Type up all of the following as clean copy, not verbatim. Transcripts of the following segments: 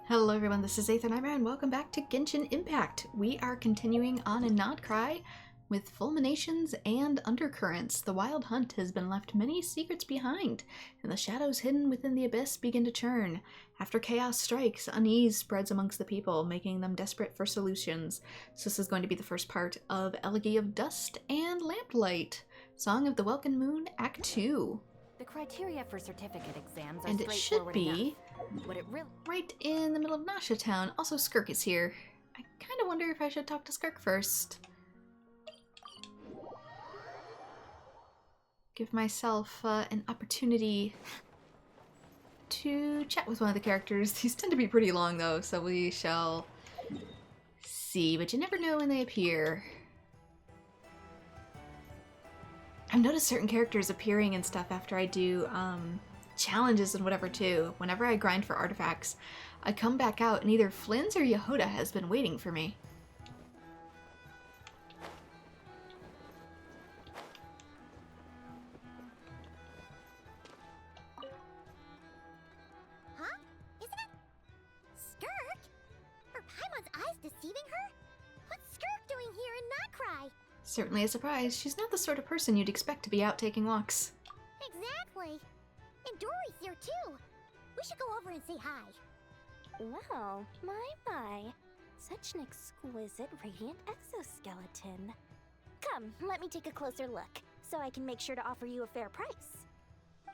Hello everyone, this is Aether Nightmare and welcome back to Genshin Impact. We are continuing on in nod-krai with Fulminations and Undercurrents. The wild hunt has been left many secrets behind, and the shadows hidden within the abyss begin to churn. After chaos strikes, unease spreads amongst the people, making them desperate for solutions. So this is going to be the first part of Elegy of Dust and Lamplight, Song of the Welkin Moon, Act 2. The criteria for certificate exams are And it should be What it really right in the middle of Nasha Town. Also, Skirk is here. I kind of wonder if I should talk to Skirk first. Give myself an opportunity to chat with one of the characters. These tend to be pretty long though, so we shall see, but you never know when they appear. I've noticed certain characters appearing and stuff after I do challenges and whatever too. Whenever I grind for artifacts, I come back out and either Flynn's or Yehoda has been waiting for me. Huh? Isn't it Skirk? Are Paimon's eyes deceiving her? What's Skirk doing here in nod-krai? Certainly a surprise. She's not the sort of person you'd expect to be out taking walks. Exactly. And Dory's here too. We should go over and say hi. Wow, my. Such an exquisite radiant exoskeleton. Come, let me take a closer look, so I can make sure to offer you a fair price.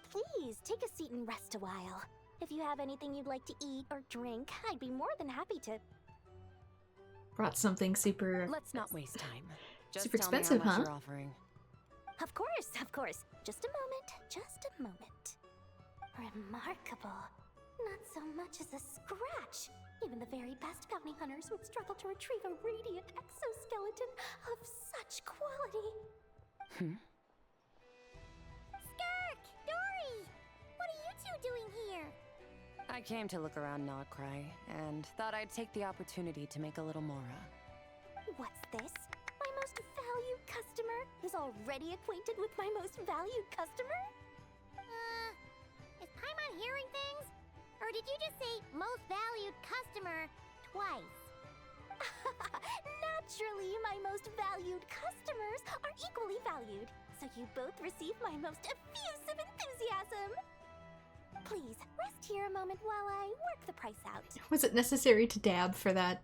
Please, take a seat and rest a while. If you have anything you'd like to eat or drink, I'd be more than happy to... Brought something super... Let's not waste time. Just Super tell me expensive, how much huh? you're offering. Of course. Just a moment. Remarkable. Not so much as a scratch. Even the very best bounty hunters would struggle to retrieve a radiant exoskeleton of such quality. Skirk! Dory! What are you two doing here? I came to look around nod-krai and thought I'd take the opportunity to make a little mora. What's this? My most valued customer is already acquainted with my most valued customer? Is Paimon hearing things? Or did you just say most valued customer twice? Naturally, my most valued customers are equally valued, so you both receive my most effusive enthusiasm. Please, rest here a moment while I work the price out. Was it necessary to dab for that?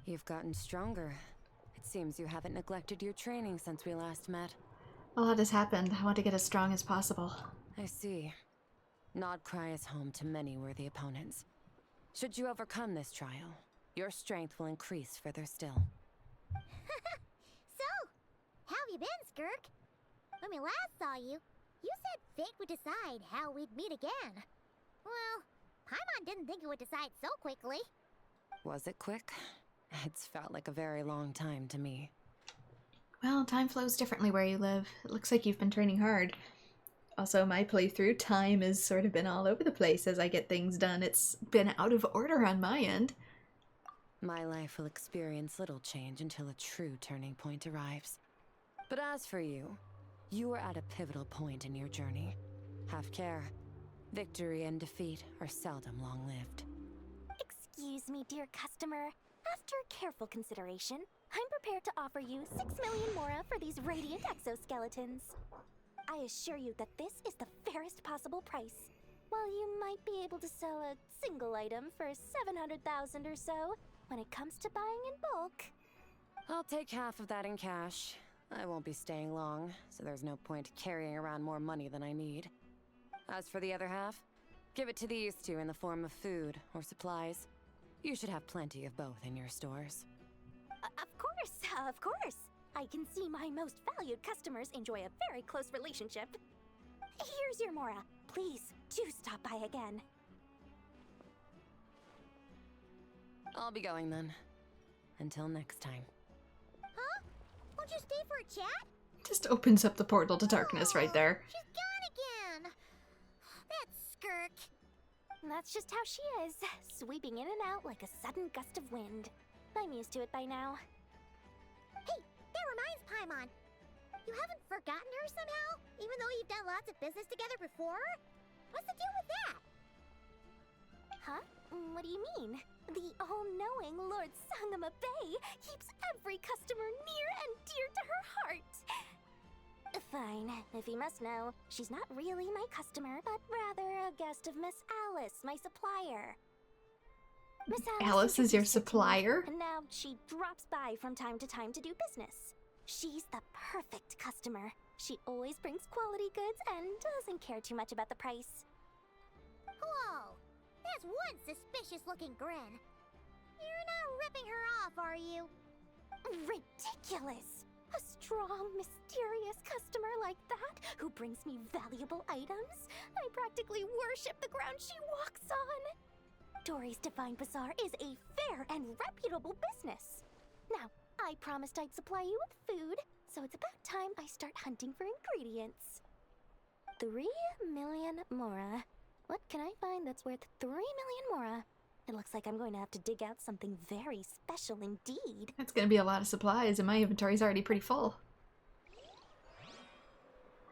You've gotten stronger. It seems you haven't neglected your training since we last met. A lot has happened. I want to get as strong as possible. I see. Nod-krai is home to many worthy opponents. Should you overcome this trial, your strength will increase further still. So, how have you been, Skirk? When we last saw you, you said fate would decide how we'd meet again. Well, Paimon didn't think it would decide so quickly. Was it quick? It's felt like a very long time to me. Well, time flows differently where you live. It looks like you've been training hard. Also, my playthrough time has sort of been all over the place as I get things done. It's been out of order on my end. My life will experience little change until a true turning point arrives. But as for you, you are at a pivotal point in your journey. Have care. Victory and defeat are seldom long-lived. Excuse me, dear customer. After careful consideration, I'm prepared to offer you 6 million mora for these radiant exoskeletons. I assure you that this is the fairest possible price. While you might be able to sell a single item for 700,000 or so, when it comes to buying in bulk. I'll take half of that in cash. I won't be staying long, so there's no point carrying around more money than I need. As for the other half, give it to these two in the form of food or supplies. You should have plenty of both in your stores. Of course. I can see my most valued customers enjoy a very close relationship. Here's your mora. Please, do stop by again. I'll be going then. Until next time. Huh? Won't you stay for a chat? Just opens up the portal to darkness right there. She's gone again. That's Skirk. That's just how she is, sweeping in and out like a sudden gust of wind. I'm used to it by now. Hey, that reminds Paimon. You haven't forgotten her somehow? Even though you've done lots of business together before? What's the deal with that? Huh? what do you mean? The all-knowing Lord Sangama Bay keeps every customer near and dear to her heart. Fine, if you must know, she's not really my customer, but rather a guest of Miss Alice, my supplier. Miss Alice is your introduced her to me, supplier? and now she drops by from time to time to do business. She's the perfect customer. She always brings quality goods and doesn't care too much about the price. Whoa! There's one suspicious-looking grin. You're not ripping her off, are you? Ridiculous! A strong, mysterious customer like that who brings me valuable items? I practically worship the ground she walks on. Dory's Divine Bazaar is a fair and reputable business. Now, I promised I'd supply you with food, so it's about time I start hunting for ingredients. 3 million mora. What can I find that's worth 3 million mora? It looks like I'm going to have to dig out something very special indeed. That's gonna be a lot of supplies, and my inventory's already pretty full.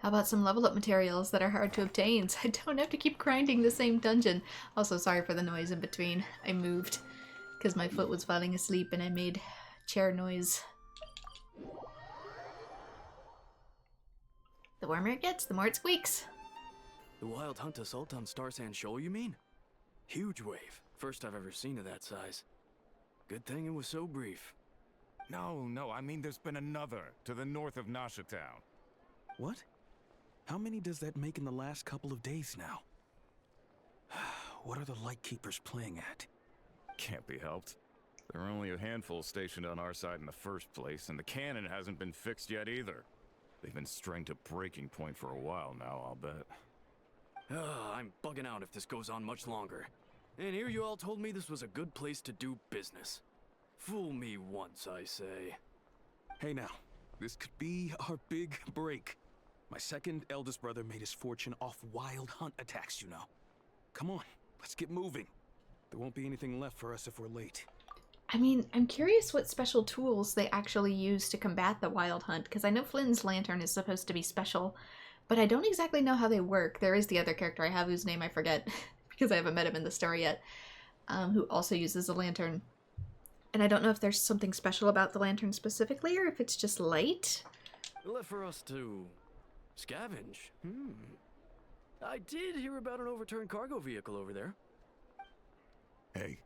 How about some level up materials that are hard to obtain so I don't have to keep grinding the same dungeon? Also, sorry for the noise in between. I moved because my foot was falling asleep and I made chair noise. The warmer it gets, the more it squeaks. The Wild Hunt assault on Star Sand Shoal, you mean? Huge wave. First I've ever seen of that size. Good thing it was so brief. No, I mean there's been another to the north of Nasha Town. What? How many does that make in the last couple of days now? What are the Lightkeepers playing at? Can't be helped. There are only a handful stationed on our side in the first place, and the cannon hasn't been fixed yet either. They've been strained to breaking point for a while now, I'll bet. I'm bugging out if this goes on much longer. And here you all told me this was a good place to do business. Fool me once, I say. Hey now, this could be our big break. My second eldest brother made his fortune off wild hunt attacks, you know. Come on, let's get moving. There won't be anything left for us if we're late. I mean, I'm curious what special tools they actually use to combat the wild hunt, because I know Flynn's lantern is supposed to be special, but I don't exactly know how they work. There is the other character I have whose name I forget, because I haven't met him in the story yet, who also uses a lantern. And I don't know if there's something special about the lantern specifically, or if it's just light. Left for us to scavenge. I did hear about an overturned cargo vehicle over there. Hey,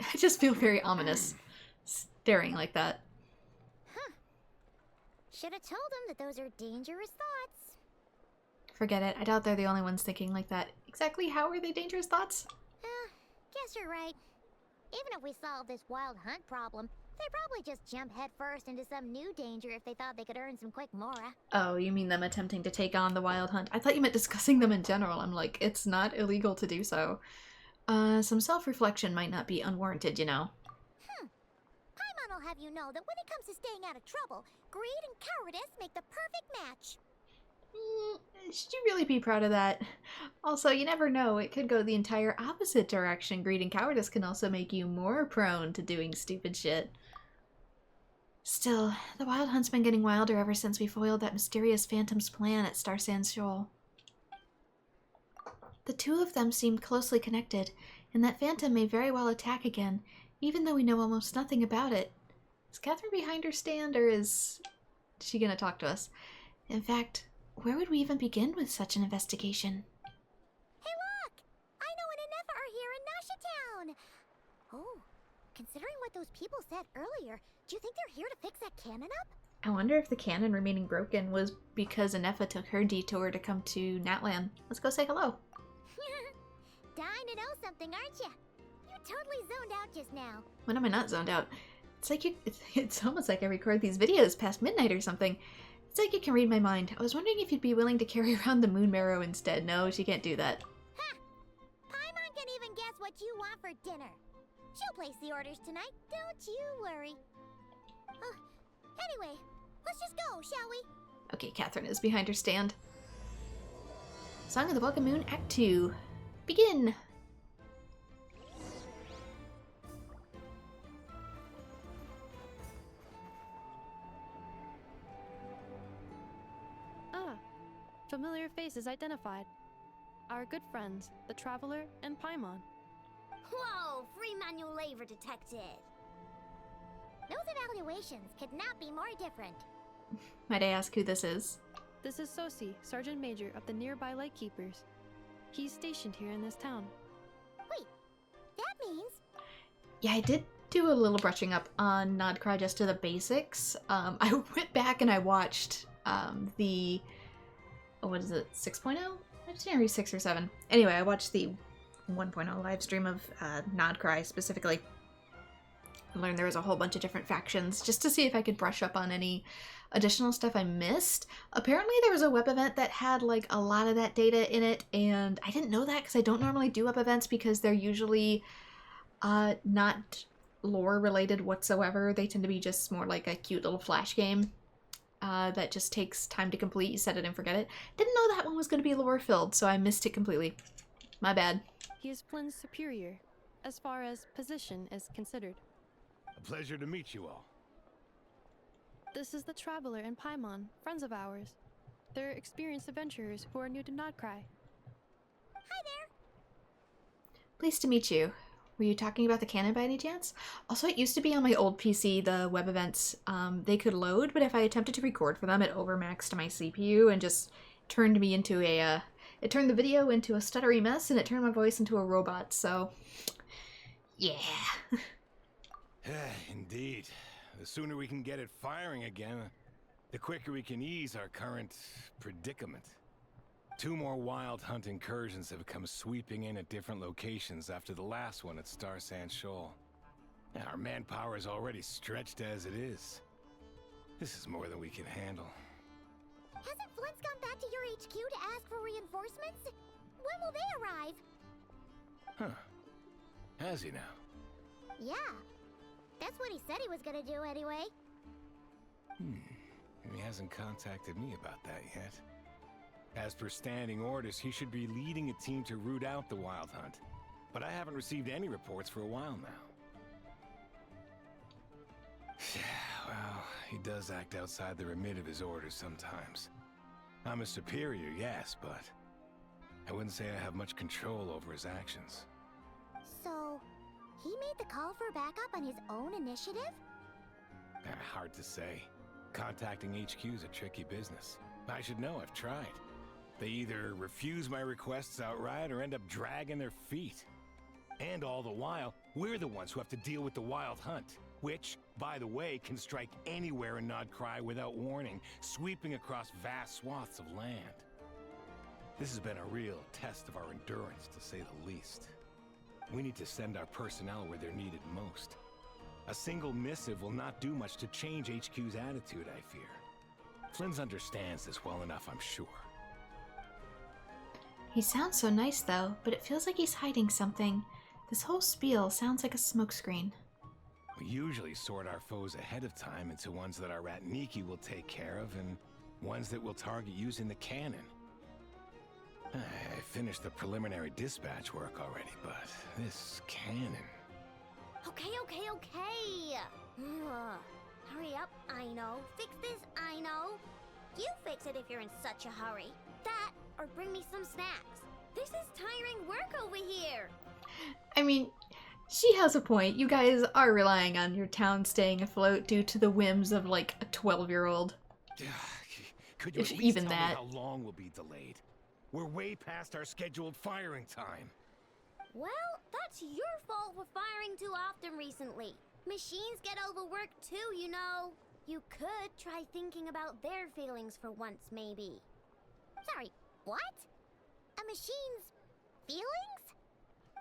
I just feel very ominous, staring like that. Should have told him that those are dangerous thoughts. Forget it. I doubt they're the only ones thinking like that. Exactly how are they dangerous thoughts? Guess you're right. Even if we solve this wild hunt problem, they'd probably just jump headfirst into some new danger if they thought they could earn some quick mora. Oh, you mean them attempting to take on the wild hunt? I thought you meant discussing them in general. I'm like, it's not illegal to do so. Some self-reflection might not be unwarranted, you know. Paimon will have you know that when it comes to staying out of trouble, greed and cowardice make the perfect match. Should you really be proud of that? Also, you never know. It could go the entire opposite direction. Greed and cowardice can also make you more prone to doing stupid shit. Still, the wild hunt's been getting wilder ever since we foiled that mysterious phantom's plan at Star Sand Shoal. The two of them seemed closely connected, and that phantom may very well attack again, even though we know almost nothing about it. Is Catherine behind her stand, or is she gonna talk to us? In fact, where would we even begin with such an investigation? Hey look! I know an Enough are here in Nasha Town! Oh, considering what those people said earlier, do you think they're here to fix that cannon up? I wonder if the cannon remaining broken was because Anefa took her detour to come to Natlan. Let's go say hello. Dying to know something, aren't you? You totally zoned out just now. When am I not zoned out? It's like it's almost like I record these videos past midnight or something. It's like you can read my mind. I was wondering if you'd be willing to carry around the moon marrow instead. No, she can't do that. Ha! Paimon can even guess what you want for dinner. She'll place the orders tonight, don't you worry. Anyway, let's just go, shall we? Okay, Catherine is behind her stand. Song of the Welkin Moon, Act 2. Begin! Familiar faces identified. our good friends, the Traveler and Paimon. Whoa, free manual labor detected. Those evaluations could not be more different. Might I ask who this is? This is Sosi, Sergeant Major of the nearby Lightkeepers. He's stationed here in this town. Wait, that means... Yeah, I did do a little brushing up on nod-krai just to the basics. I went back and I watched the... Oh, what is it? 6.0? I just didn't read 6 or 7. Anyway, I watched the 1.0 live stream of nod-krai specifically. I learned there was a whole bunch of different factions just to see if I could brush up on any additional stuff I missed. Apparently there was a web event that had like a lot of that data in it, and I didn't know that because I don't normally do web events because they're usually not lore related whatsoever. They tend to be just more like a cute little flash game that just takes time to complete. You set it and forget it. Didn't know that one was going to be lore filled, so I missed it completely. My bad. He is Flynn's superior, as far as position is considered. A pleasure to meet you all. This is the Traveler and Paimon, friends of ours. They're experienced adventurers who are new to nod-krai. Hi there. Pleased to meet you. Were you talking about the canon by any chance? Also, it used to be on my old PC, the web events, they could load, but if I attempted to record for them, it overmaxed my CPU and just turned me into a, it turned the video into a stuttery mess, and it turned my voice into a robot, so, yeah. Indeed. The sooner we can get it firing again, the quicker we can ease our current predicament. 2 more wild hunt incursions have come sweeping in at different locations after the last one at Star Sand Shoal. Our manpower is already stretched as it is. This is more than we can handle. Hasn't Flint's gone back to your HQ to ask for reinforcements? When will they arrive? Huh. Has he now? Yeah. That's what he said he was gonna do anyway. He hasn't contacted me about that yet. As per standing orders, he should be leading a team to root out the wild hunt. But I haven't received any reports for a while now. Well, he does act outside the remit of his orders sometimes. I'm a superior, yes, but I wouldn't say I have much control over his actions. So, he made the call for backup on his own initiative? Hard to say. Contacting HQ is a tricky business. I should know, I've tried. They either refuse my requests outright or end up dragging their feet. And all the while, we're the ones who have to deal with the wild hunt, which, by the way, can strike anywhere in nod-krai without warning, sweeping across vast swaths of land. This has been a real test of our endurance, to say the least. We need to send our personnel where they're needed most. A single missive will not do much to change HQ's attitude, I fear. Flynn's understands this well enough, I'm sure. He sounds so nice though, but it feels like he's hiding something. This whole spiel sounds like a smokescreen. We usually sort our foes ahead of time into ones that our rat Nikki will take care of and ones that we'll target using the cannon. I finished the preliminary dispatch work already, but this cannon... Okay. Hurry up, I know. Fix this, I know. You fix it if you're in such a hurry. That, or bring me some snacks. This is tiring work over here. I mean, she has a point. You guys are relying on your town staying afloat due to the whims of like a 12-year-old. Could you If at least even tell that. me how long we'll be delayed? We're way past our scheduled firing time. Well, that's your fault for firing too often recently. Machines get overworked too, you know. You could try thinking about their feelings for once, maybe. Sorry, what? A machine's feelings?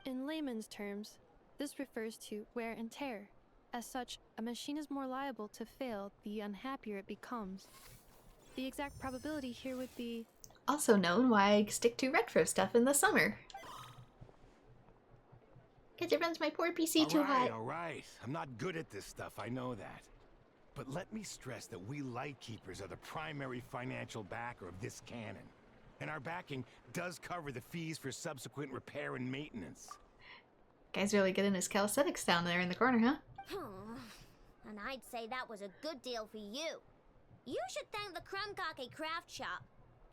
In layman's terms, this refers to wear and tear. As such, a machine is more liable to fail the unhappier it becomes. The exact probability here would be... Also known why I stick to retro stuff in the summer. Because it runs my poor PC too hot. All right. I'm not good at this stuff, I know that. But let me stress that we Lightkeepers are the primary financial backer of this cannon. And our backing does cover the fees for subsequent repair and maintenance. Guy's really good in his calisthenics down there in the corner, huh? And I'd say that was a good deal for you. You should thank the Krumkake craft shop.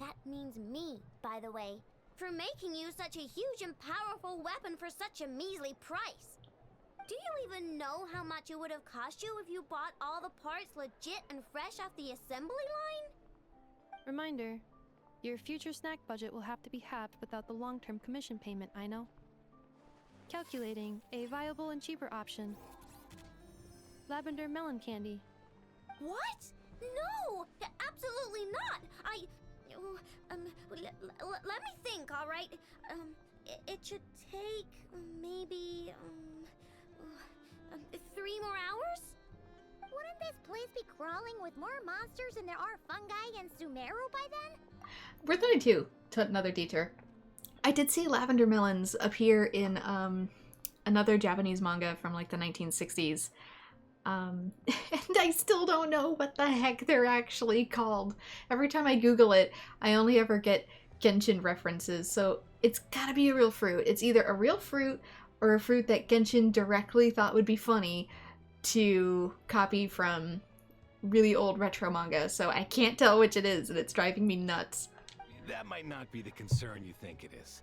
That means me, by the way. for making you such a huge and powerful weapon for such a measly price. Do you even know how much it would have cost you if you bought all the parts legit and fresh off the assembly line? Reminder, your future snack budget will have to be halved without the long-term commission payment, I know. Calculating a viable and cheaper option. Lavender melon candy. What? No! Absolutely not! Let me think, alright? It should take maybe, 3 more hours? Wouldn't this place be crawling with more monsters than there are fungi and Sumeru by then? We're 32 to another detour. I did see lavender melons appear in another Japanese manga from like the 1960s. And I still don't know what the heck they're actually called. Every time I Google it, I only ever get Genshin references, so it's gotta be a real fruit. It's either a real fruit or a fruit that Genshin directly thought would be funny to copy from really old retro manga, so I can't tell which it is, and it's driving me nuts. That might not be the concern you think it is.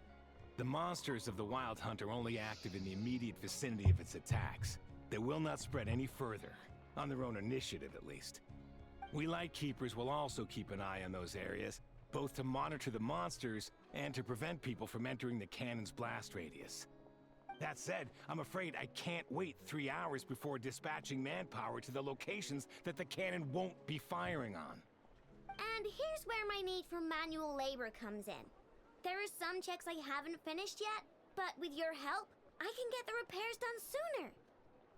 The monsters of the Wild Hunt are only active in the immediate vicinity of its attacks. They will not spread any further, on their own initiative at least. We Lightkeepers will also keep an eye on those areas, both to monitor the monsters and to prevent people from entering the cannon's blast radius. That said, I'm afraid I can't wait 3 hours before dispatching manpower to the locations that the cannon won't be firing on. And here's where my need for manual labor comes in. There are some checks I haven't finished yet, but with your help, I can get the repairs done sooner.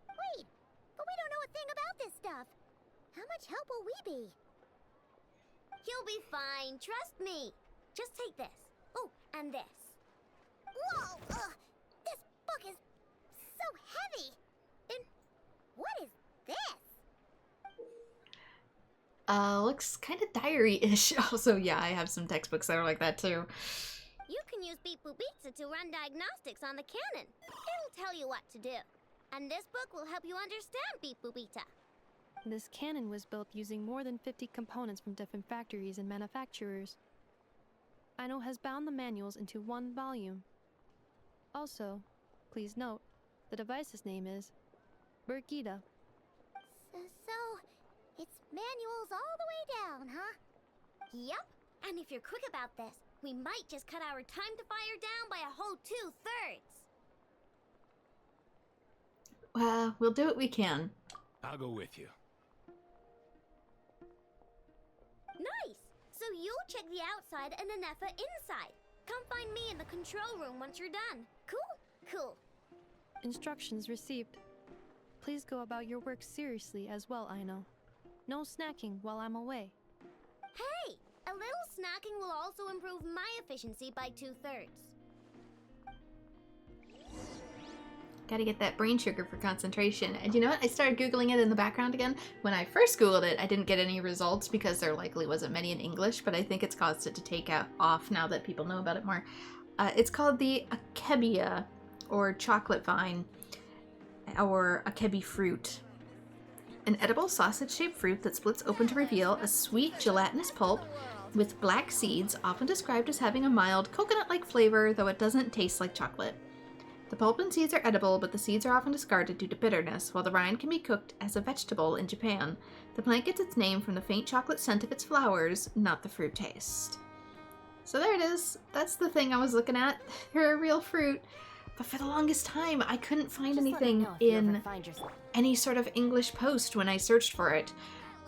Wait, but we don't know a thing about this stuff. How much help will we be? You'll be fine, trust me. Just take this. Oh, and this. Whoa! This book is so heavy. And what is this? Looks kind of diary-ish. Also, yeah, I have some textbooks that are like that too. You can use Beep Boopitsa to run diagnostics on the cannon. It'll tell you what to do. And this book will help you understand Beep Boopita. This cannon was built using more than 50 components from different factories and manufacturers. Aino has bound the manuals into one volume. Also, please note, the device's name is Birgitta. So, it's manuals all the way down, huh? Yup. And if you're quick about this, we might just cut our time to fire down by a whole 2/3. We'll do what we can. I'll go with you. Nice! So you'll check the outside and Anefa inside. Come find me in the control room once you're done. Cool? Cool. Instructions received. Please go about your work seriously as well, Aino. No snacking while I'm away. Hey! A little snacking will also improve my efficiency by 2/3. Gotta get that brain sugar for concentration. And you know what? I started Googling it in the background again. When I first Googled it, I didn't get any results because there likely wasn't many in English, but I think it's caused it to take off now that people know about it more. It's called the akebia, or chocolate vine, or akebi fruit. An edible sausage-shaped fruit that splits open to reveal a sweet gelatinous pulp with black seeds, often described as having a mild coconut-like flavor, though it doesn't taste like chocolate. The pulp and seeds are edible, but the seeds are often discarded due to bitterness, while the rind can be cooked as a vegetable in Japan. The plant gets its name from the faint chocolate scent of its flowers, not the fruit taste. So there it is. That's the thing I was looking at. They're a real fruit. But for the longest time, I couldn't find anything in any sort of English post when I searched for it.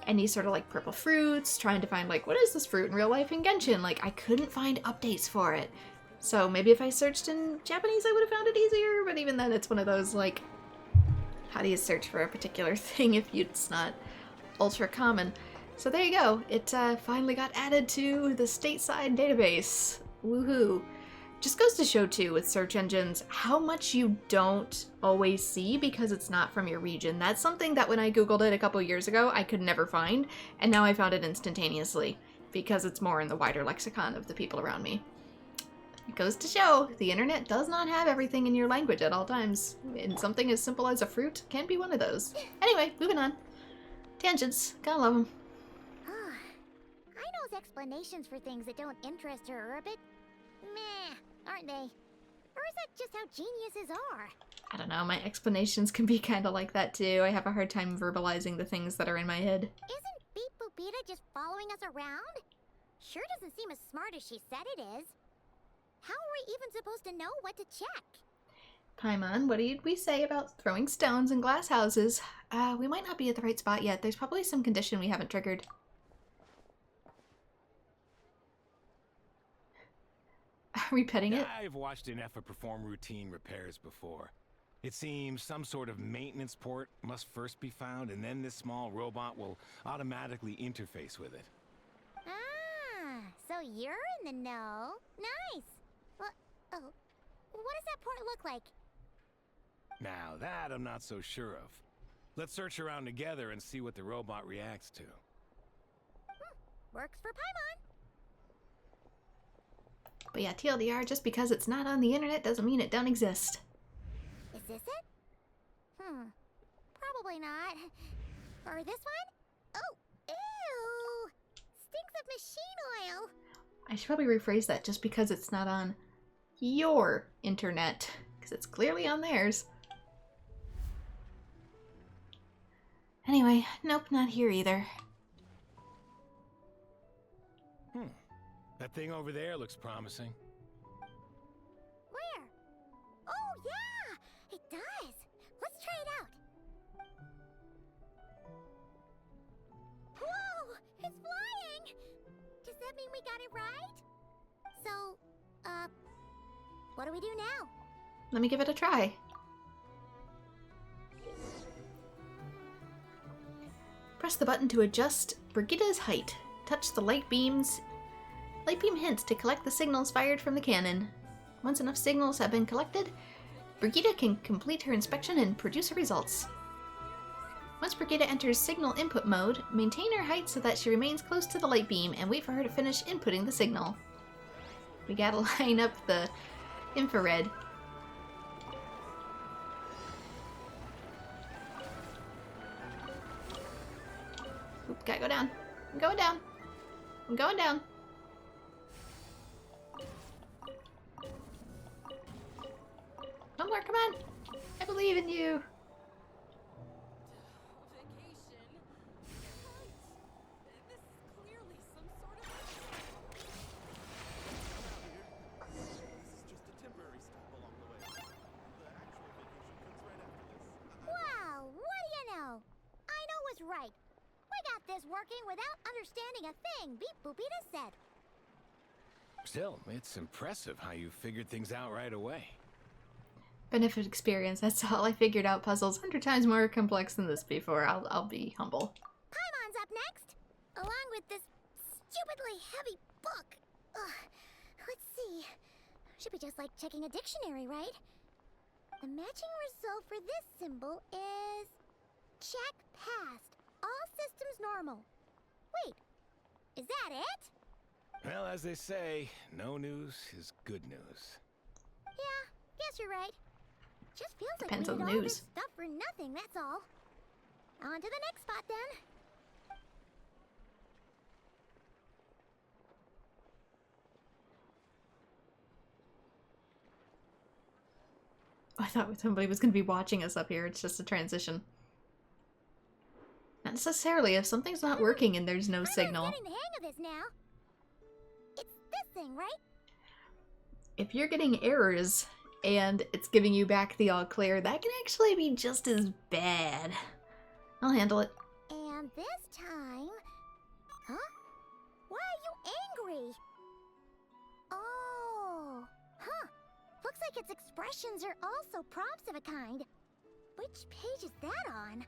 Any sort of like purple fruits, trying to find like, what is this fruit in real life in Genshin? Like, I couldn't find updates for it. So maybe if I searched in Japanese, I would have found it easier, but even then it's one of those, like, how do you search for a particular thing if it's not ultra common? So there you go. It finally got added to the stateside database. Woohoo. Just goes to show, too, with search engines, how much you don't always see because it's not from your region. That's something that when I Googled it a couple years ago, I could never find, and now I found it instantaneously because it's more in the wider lexicon of the people around me. It goes to show, the internet does not have everything in your language at all times, and something as simple as a fruit can be one of those. Anyway, moving on. Tangents. Gotta love them. Aino's explanations for things that don't interest her are a bit meh, aren't they? Or is that just how geniuses are? I don't know, my explanations can be kind of like that too. I have a hard time verbalizing the things that are in my head. Isn't Beep Boopita just following us around? Sure doesn't seem as smart as she said it is. How are we even supposed to know what to check? Paimon, what did we say about throwing stones in glass houses? We might not be at the right spot yet. There's probably some condition we haven't triggered. Are we petting it? I've watched an Effa perform routine repairs before. It seems some sort of maintenance port must first be found, and then this small robot will automatically interface with it. Ah, so you're in the know. Nice. Well, oh, what does that port look like? Now that I'm not so sure of. Let's search around together and see what the robot reacts to. Works for Paimon. But yeah, TLDR, just because it's not on the internet doesn't mean it don't exist. Is this it? Probably not. Or this one? Oh, ew! Stinks of machine oil. I should probably rephrase that, just because it's not on your internet, because it's clearly on theirs. Anyway, nope, not here either. That thing over there looks promising. Where? Oh, yeah! It does! Let's try it out. Whoa! It's flying! Does that mean we got it right? So, what do we do now? Let me give it a try. Press the button to adjust Brigida's height. Touch the light beam hints to collect the signals fired from the cannon. Once enough signals have been collected, Brigida can complete her inspection and produce her results. Once Brigida enters signal input mode, maintain her height so that she remains close to the light beam and wait for her to finish inputting the signal. We gotta line up the infrared. Oop, gotta go down. I'm going down. I'm going down. One more, come on. I believe in you. Wow, what do you know? I know was right. We got this working without understanding a thing Beep Boopita said. Still, it's impressive how you figured things out right away. Benefit experience, that's all. I figured out puzzles 100 times more complex than this before. I'll be humble. Paimon's up next, along with this stupidly heavy book. Let's see. Should be just like checking a dictionary, right? The matching result for this symbol is... check passed. All systems normal. Wait, is that it? Well, as they say, no news is good news. Yeah, guess you're right. Just feels Depends like we on did the all news. this stuff for nothing, that's all. On to the next spot then. I thought somebody was going to be watching us up here. It's just a transition. Not necessarily. If something's not working and there's no signal. I'm getting the hang of this now. It's this thing, right? If you're getting errors and it's giving you back the all clear, that can actually be just as bad. I'll handle it. And this time... Huh? Why are you angry? Oh, huh. Looks like its expressions are also prompts of a kind. Which page is that on?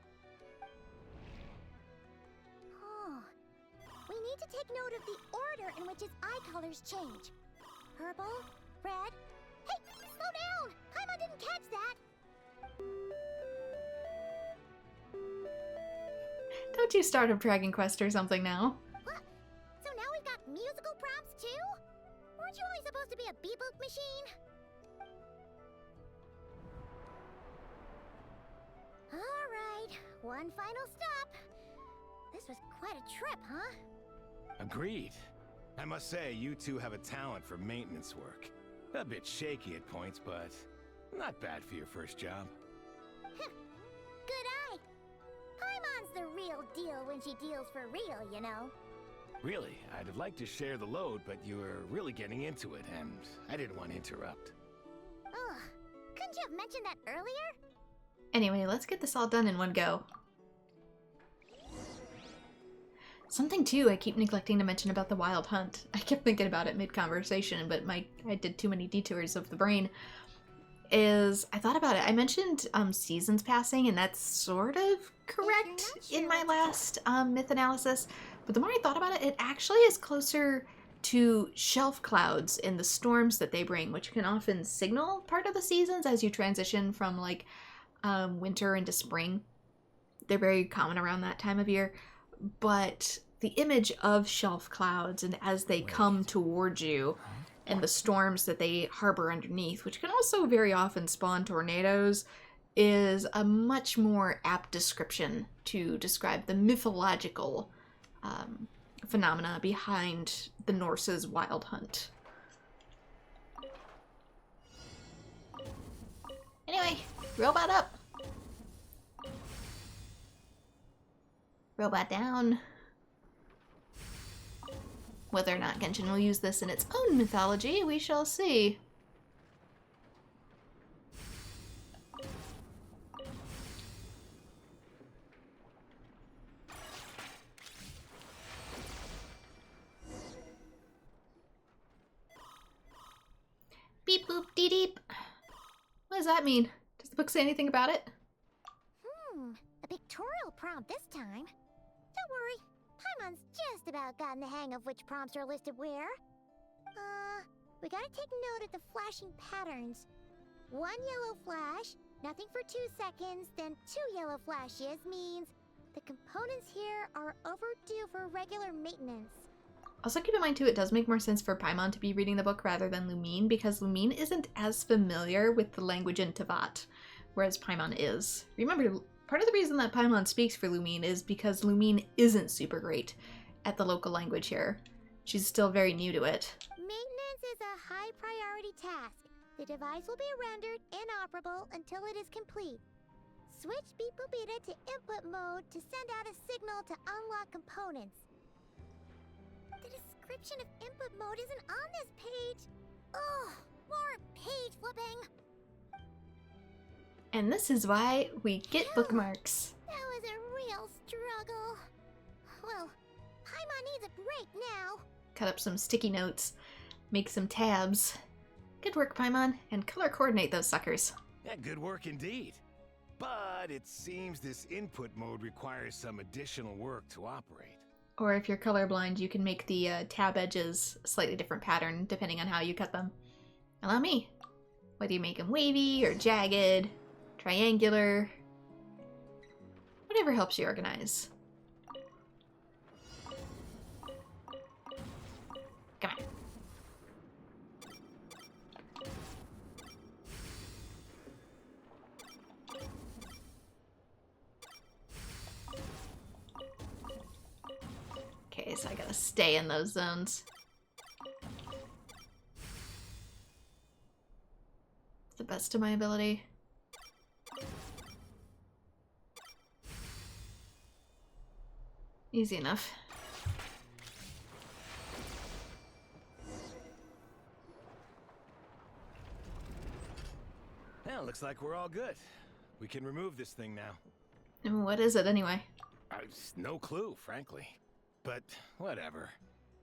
Oh. We need to take note of the order in which its eye colors change. Purple, red... Hey, slow down! Paimon didn't catch that! Don't you start a Dragon Quest or something now. What? So now we've got musical prompts too? Weren't you only supposed to be a beep-boop machine? Alright, one final stop. This was quite a trip, huh? Agreed. I must say, you two have a talent for maintenance work. A bit shaky at points, but not bad for your first job. Good eye. Paimon's the real deal when she deals for real, you know. Really, I'd have liked to share the load, but you were really getting into it, and I didn't want to interrupt. Ugh, couldn't you have mentioned that earlier? Anyway, let's get this all done in one go. Something too I keep neglecting to mention about the Wild Hunt. I kept thinking about it mid-conversation, but I did too many detours of the brain. Is I thought about it. I mentioned seasons passing, and that's sort of correct in my last myth analysis. But the more I thought about it, it actually is closer to shelf clouds and the storms that they bring, which can often signal part of the seasons as you transition from like winter into spring. They're very common around that time of year. But the image of shelf clouds and as they come towards you and the storms that they harbor underneath, which can also very often spawn tornadoes, is a much more apt description to describe the mythological phenomena behind the Norse's Wild Hunt. Anyway, robot up. Robot down. Whether or not Genshin will use this in its own mythology, we shall see. Beep boop dee deep. What does that mean? Does the book say anything about it? A pictorial prompt this time. Don't worry, Paimon's just about gotten the hang of which prompts are listed where. We gotta take note of the flashing patterns. 1 yellow flash, nothing for 2 seconds, then 2 yellow flashes means the components here are overdue for regular maintenance. Also keep in mind too, it does make more sense for Paimon to be reading the book rather than Lumine, because Lumine isn't as familiar with the language in Teyvat, whereas Paimon is. Remember, part of the reason that Paimon speaks for Lumine is because Lumine isn't super great at the local language here. She's still very new to it. Maintenance is a high priority task. The device will be rendered inoperable until it is complete. Switch Beep Boopita to input mode to send out a signal to unlock components. The description of input mode isn't on this page. Ugh, more page flipping. And this is why we get bookmarks. That was a real struggle. Well, Paimon needs a break now. Cut up some sticky notes, make some tabs. Good work, Paimon, and color coordinate those suckers. Yeah, good work indeed. But it seems this input mode requires some additional work to operate. Or if you're colorblind, you can make the tab edges a slightly different pattern depending on how you cut them. Allow me. Whether you make them wavy or jagged, triangular, whatever helps you organize. Come on. Okay, so I gotta stay in those zones. To the best of my ability. Easy enough. Well, looks like we're all good. We can remove this thing now. And what is it anyway? No clue, frankly. But whatever.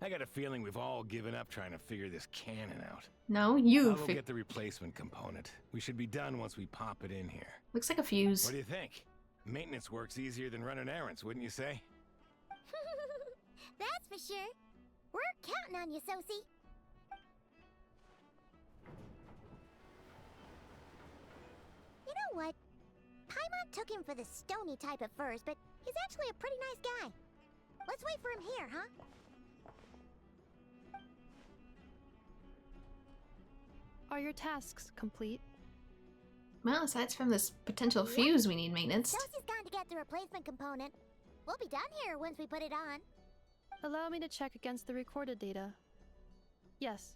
I got a feeling we've all given up trying to figure this cannon out. No, you. I'll go get the replacement component. We should be done once we pop it in here. Looks like a fuse. What do you think? Maintenance work's easier than running errands, wouldn't you say? That's for sure. We're counting on you, Sosie. You know what? Paimon took him for the stony type at first, but he's actually a pretty nice guy. Let's wait for him here, huh? Are your tasks complete? Well, aside from this potential fuse we need maintenance. Sosie's gone to get the replacement component. We'll be done here once we put it on. Allow me to check against the recorded data. Yes,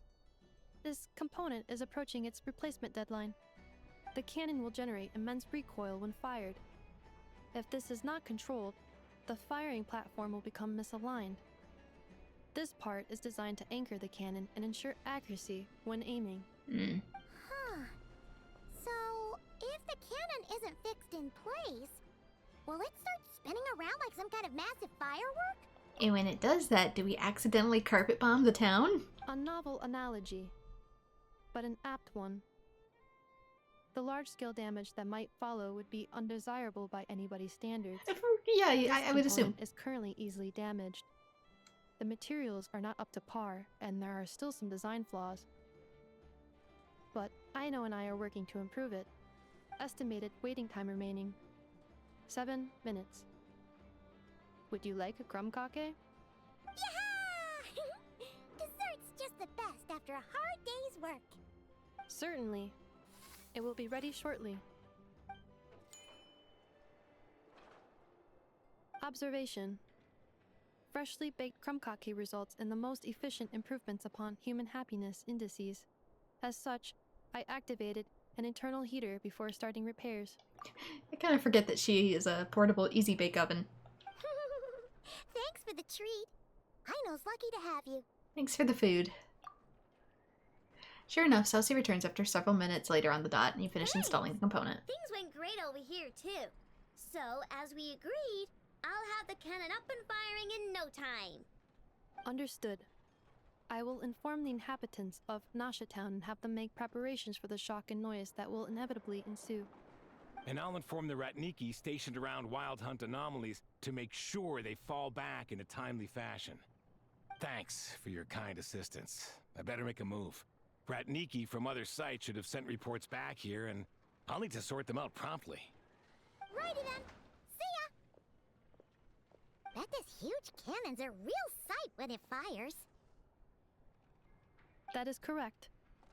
this component is approaching its replacement deadline. The cannon will generate immense recoil when fired. If this is not controlled, the firing platform will become misaligned. This part is designed to anchor the cannon and ensure accuracy when aiming. Huh. So, if the cannon isn't fixed in place, will it start spinning around like some kind of massive firework? And when it does that, do we accidentally carpet bomb the town? A novel analogy, but an apt one. The large-scale damage that might follow would be undesirable by anybody's standards. Yeah, This I would assume. component is currently easily damaged. The materials are not up to par, and there are still some design flaws. But Aino and I are working to improve it. Estimated waiting time remaining: 7 minutes. Would you like a crumb-kake? Yeah! Dessert's just the best after a hard day's work. Certainly. It will be ready shortly. Observation. Freshly baked crumb-kake results in the most efficient improvements upon human happiness indices. As such, I activated an internal heater before starting repairs. I kind of forget that she is a portable easy bake oven. Thanks for the treat. Aino's lucky to have you. Thanks for the food. Sure enough, Celsi returns after several minutes later on the dot, and you finish installing the component. Things went great over here, too. So, as we agreed, I'll have the cannon up and firing in no time. Understood. I will inform the inhabitants of Nasha Town and have them make preparations for the shock and noise that will inevitably ensue. And I'll inform the Ratniki stationed around Wild Hunt anomalies to make sure they fall back in a timely fashion. Thanks for your kind assistance. I better make a move. Ratniki from other sites should have sent reports back here, and I'll need to sort them out promptly. Righty then. See ya! Bet this huge cannon's a real sight when it fires. That is correct.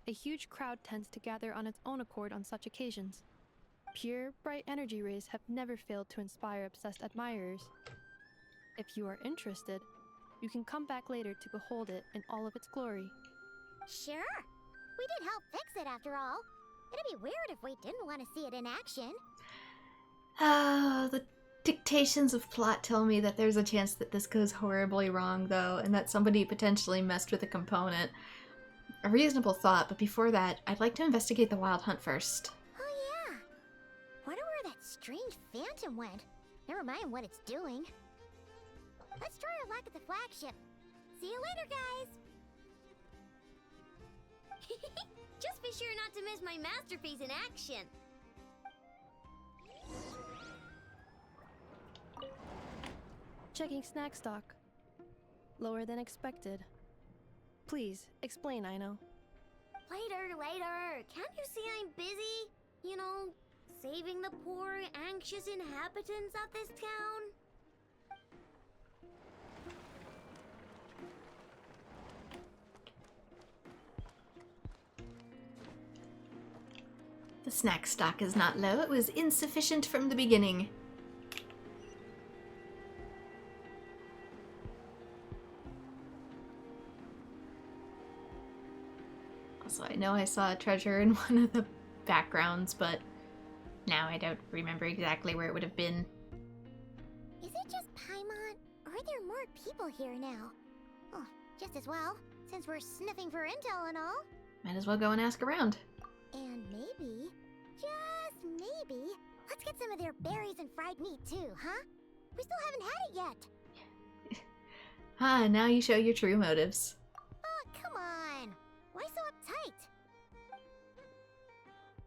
A huge crowd tends to gather on its own accord on such occasions. Pure, bright energy rays have never failed to inspire obsessed admirers. If you are interested, you can come back later to behold it in all of its glory. Sure. We did help fix it after all. It'd be weird if we didn't want to see it in action. The dictations of plot tell me that there's a chance that this goes horribly wrong, though, and that somebody potentially messed with a component. A reasonable thought, but before that, I'd like to investigate the Wild Hunt first. Oh yeah. Wonder where that strange phantom went. Never mind what it's doing. Let's try our luck at the flagship. See you later, guys! Just be sure not to miss my masterpiece in action. Checking snack stock. Lower than expected. Please, explain, Aino. Later. Can't you see I'm busy? You know, saving the poor, anxious inhabitants of this town? The snack stock is not low. It was insufficient from the beginning. Also, I know I saw a treasure in one of the backgrounds, but now I don't remember exactly where it would have been. Is it just Paimon, or are there more people here now? Oh, just as well, since we're sniffing for intel and all. Might as well go and ask around. And maybe, just maybe, let's get some of their berries and fried meat too, huh? We still haven't had it yet. Now you show your true motives. Oh, come on. Why so uptight?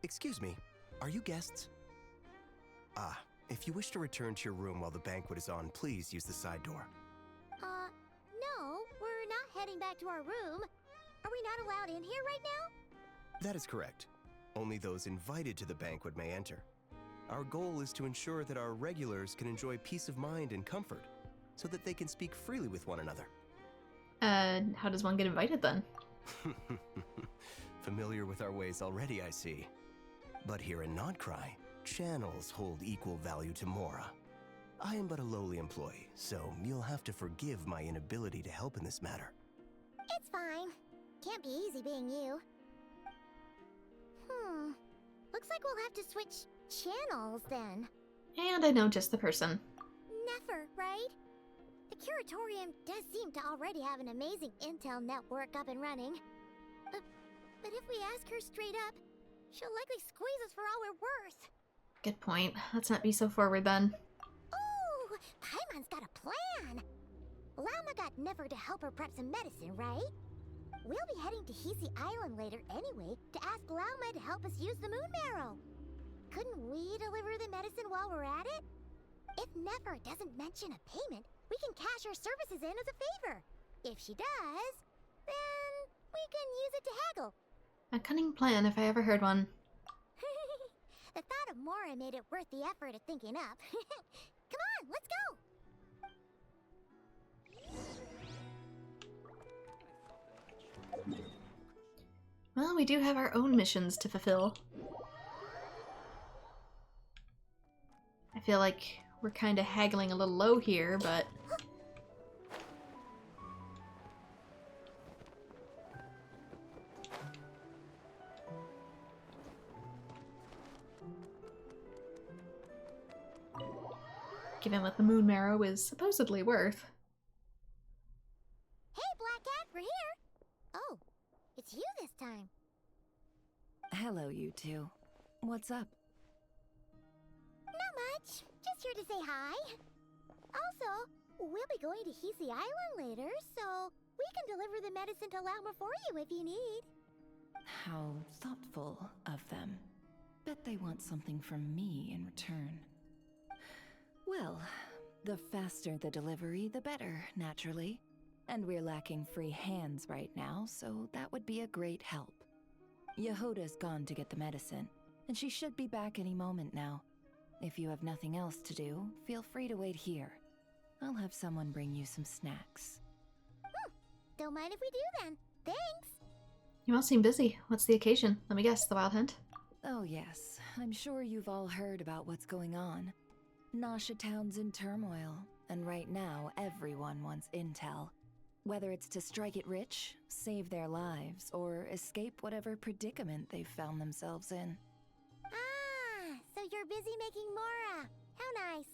Excuse me, are you guests? If you wish to return to your room while the banquet is on, please use the side door. No, we're not heading back to our room. Are we not allowed in here right now? That is correct. Only those invited to the banquet may enter. Our goal is to ensure that our regulars can enjoy peace of mind and comfort, so that they can speak freely with one another. How does one get invited then? Familiar with our ways already, I see. But here in nod-krai, channels hold equal value to Mora. I am but a lowly employee, so you'll have to forgive my inability to help in this matter. It's fine. Can't be easy being you. Looks like we'll have to switch channels then. And I know just the person. Never, right? The Curatorium does seem to already have an amazing intel network up and running. But if we ask her straight up, she'll likely squeeze us for all we're worth. Good point. Let's not be so forward then. Ooh, Paimon's got a plan! Lauma got Nefer to help her prep some medicine, right? We'll be heading to Hisi Island later anyway to ask Lauma to help us use the moon marrow. Couldn't we deliver the medicine while we're at it? If Nefer doesn't mention a payment, we can cash our services in as a favor. If she does, then we can use it to haggle. A cunning plan if I ever heard one. The thought of Mora made it worth the effort of thinking up. Come on, let's go! Well, we do have our own missions to fulfill. I feel like we're kind of haggling a little low here, but... given what the moon marrow is supposedly worth. Hey, Black Cat, we're here! Oh, it's you this time. Hello, you two. What's up? Not much. Just here to say hi. Also, we'll be going to Hisi Island later, so we can deliver the medicine to Lauma for you if you need. How thoughtful of them. Bet they want something from me in return. Well, the faster the delivery, the better, naturally. And we're lacking free hands right now, so that would be a great help. Yehoda's gone to get the medicine, and she should be back any moment now. If you have nothing else to do, feel free to wait here. I'll have someone bring you some snacks. Don't mind if we do then. Thanks! You all seem busy. What's the occasion? Let me guess, the Wild Hunt? Oh yes, I'm sure you've all heard about what's going on. Nasha Town's in turmoil, and right now everyone wants intel. Whether it's to strike it rich, save their lives, or escape whatever predicament they've found themselves in. Ah, so you're busy making Mora. How nice.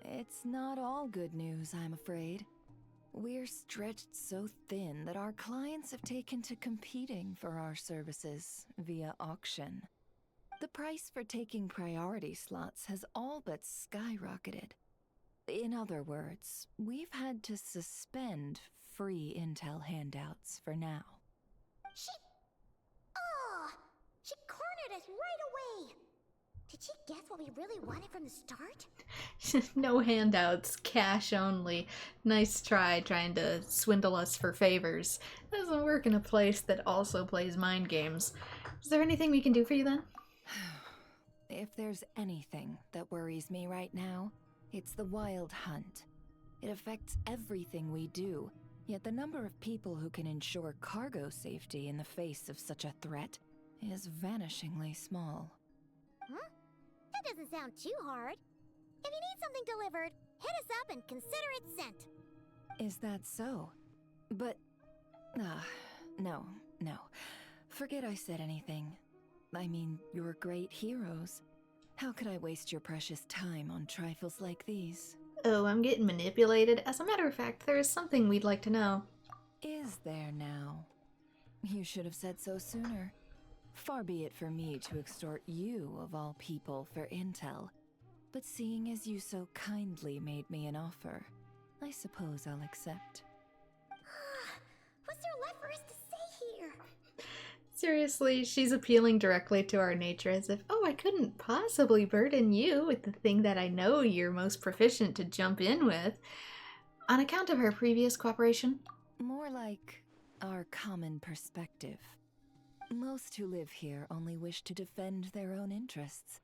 It's not all good news, I'm afraid. We're stretched so thin that our clients have taken to competing for our services via auction. The price for taking priority slots has all but skyrocketed. In other words, we've had to suspend free intel handouts for now. She cornered us right away! Did she guess what we really wanted from the start? No handouts, cash only. Nice try trying to swindle us for favors. Doesn't work in a place that also plays mind games. Is there anything we can do for you then? If there's anything that worries me right now, it's the Wild Hunt. It affects everything we do, yet the number of people who can ensure cargo safety in the face of such a threat is vanishingly small. That doesn't sound too hard. If you need something delivered, hit us up and consider it sent. Is that so? But... no. Forget I said anything. I mean, you're great heroes. How could I waste your precious time on trifles like these? Oh, I'm getting manipulated. As a matter of fact, there is something we'd like to know. Is there now? You should have said so sooner. Far be it for me to extort you, of all people, for intel. But seeing as you so kindly made me an offer, I suppose I'll accept. What's there left for us to say here? Seriously, she's appealing directly to our nature as if, oh, I couldn't possibly burden you with the thing that I know you're most proficient to jump in with. On account of her previous cooperation? More like our common perspective. Most who live here only wish to defend their own interests.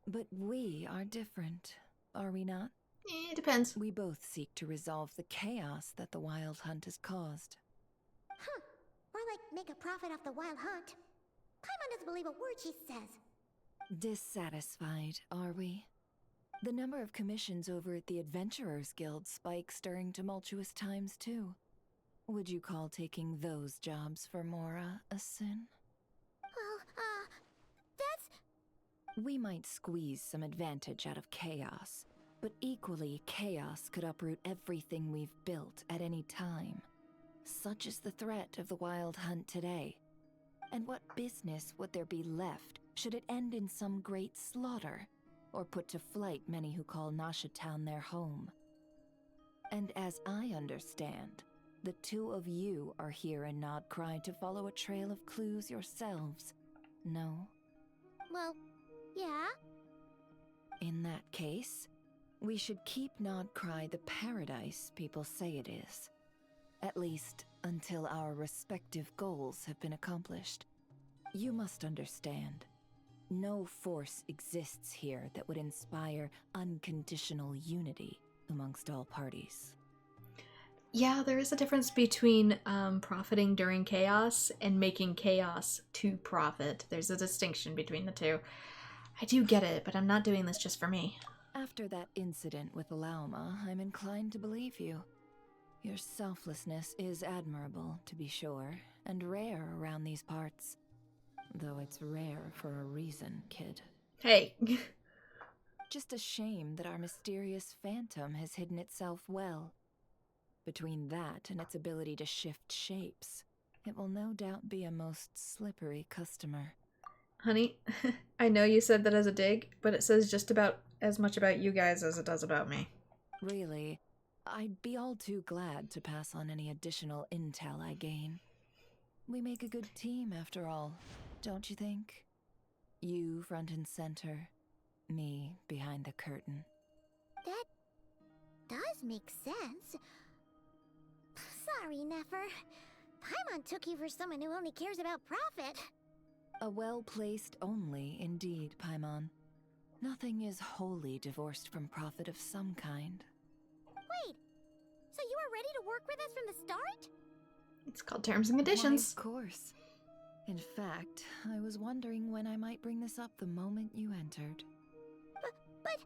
But we are different, are we not? It depends. We both seek to resolve the chaos that the Wild Hunt has caused. Or like make a profit off the Wild Hunt. Paimon doesn't believe a word she says. Dissatisfied, are we? The number of commissions over at the Adventurers Guild spikes during tumultuous times, too. Would you call taking those jobs for Mora a sin? Well, that's... We might squeeze some advantage out of chaos, but equally, chaos could uproot everything we've built at any time. Such is the threat of the Wild Hunt today. And what business would there be left should it end in some great slaughter, or put to flight many who call Nasha Town their home? And as I understand, the two of you are here in nod-krai to follow a trail of clues yourselves, no? Well, yeah. In that case, we should keep nod-krai the paradise people say it is. At least, until our respective goals have been accomplished. You must understand, no force exists here that would inspire unconditional unity amongst all parties. Yeah, there is a difference between profiting during chaos and making chaos to profit. There's a distinction between the two. I do get it, but I'm not doing this just for me. After that incident with Lauma, I'm inclined to believe you. Your selflessness is admirable, to be sure, and rare around these parts. Though it's rare for a reason, kid. Hey. Just a shame that our mysterious phantom has hidden itself well. Between that and its ability to shift shapes, it will no doubt be a most slippery customer. Honey, I know you said that as a dig, but it says just about as much about you guys as it does about me. Really, I'd be all too glad to pass on any additional intel I gain. We make a good team, after all, don't you think? You front and center, me behind the curtain. That does make sense. Sorry, Nefer. Paimon took you for someone who only cares about profit. A well-placed only, indeed, Paimon. Nothing is wholly divorced from profit of some kind. Wait, so you were ready to work with us from the start? It's called terms and conditions. Why, of course. In fact, I was wondering when I might bring this up the moment you entered. But...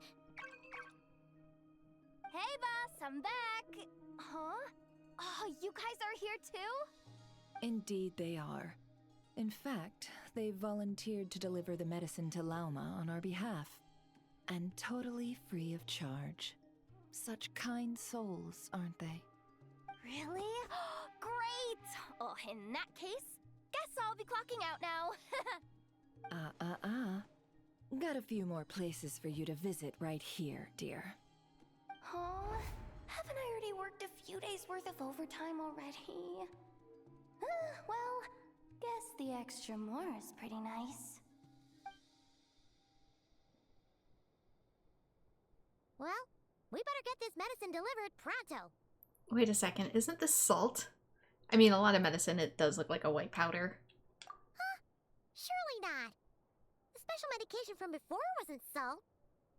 Hey, boss, I'm back! Huh? Oh, you guys are here too? Indeed they are. In fact, they've volunteered to deliver the medicine to Lauma on our behalf. And totally free of charge. Such kind souls, aren't they? Really? Great! Oh, in that case, guess I'll be clocking out now. Got a few more places for you to visit right here, dear. Huh? Haven't I already worked a few days worth of overtime already? Well, guess the extra more is pretty nice. Well, we better get this medicine delivered pronto. Wait a second, isn't this salt? I mean, a lot of medicine, it does look like a white powder. Huh? Surely not. The special medication from before wasn't salt,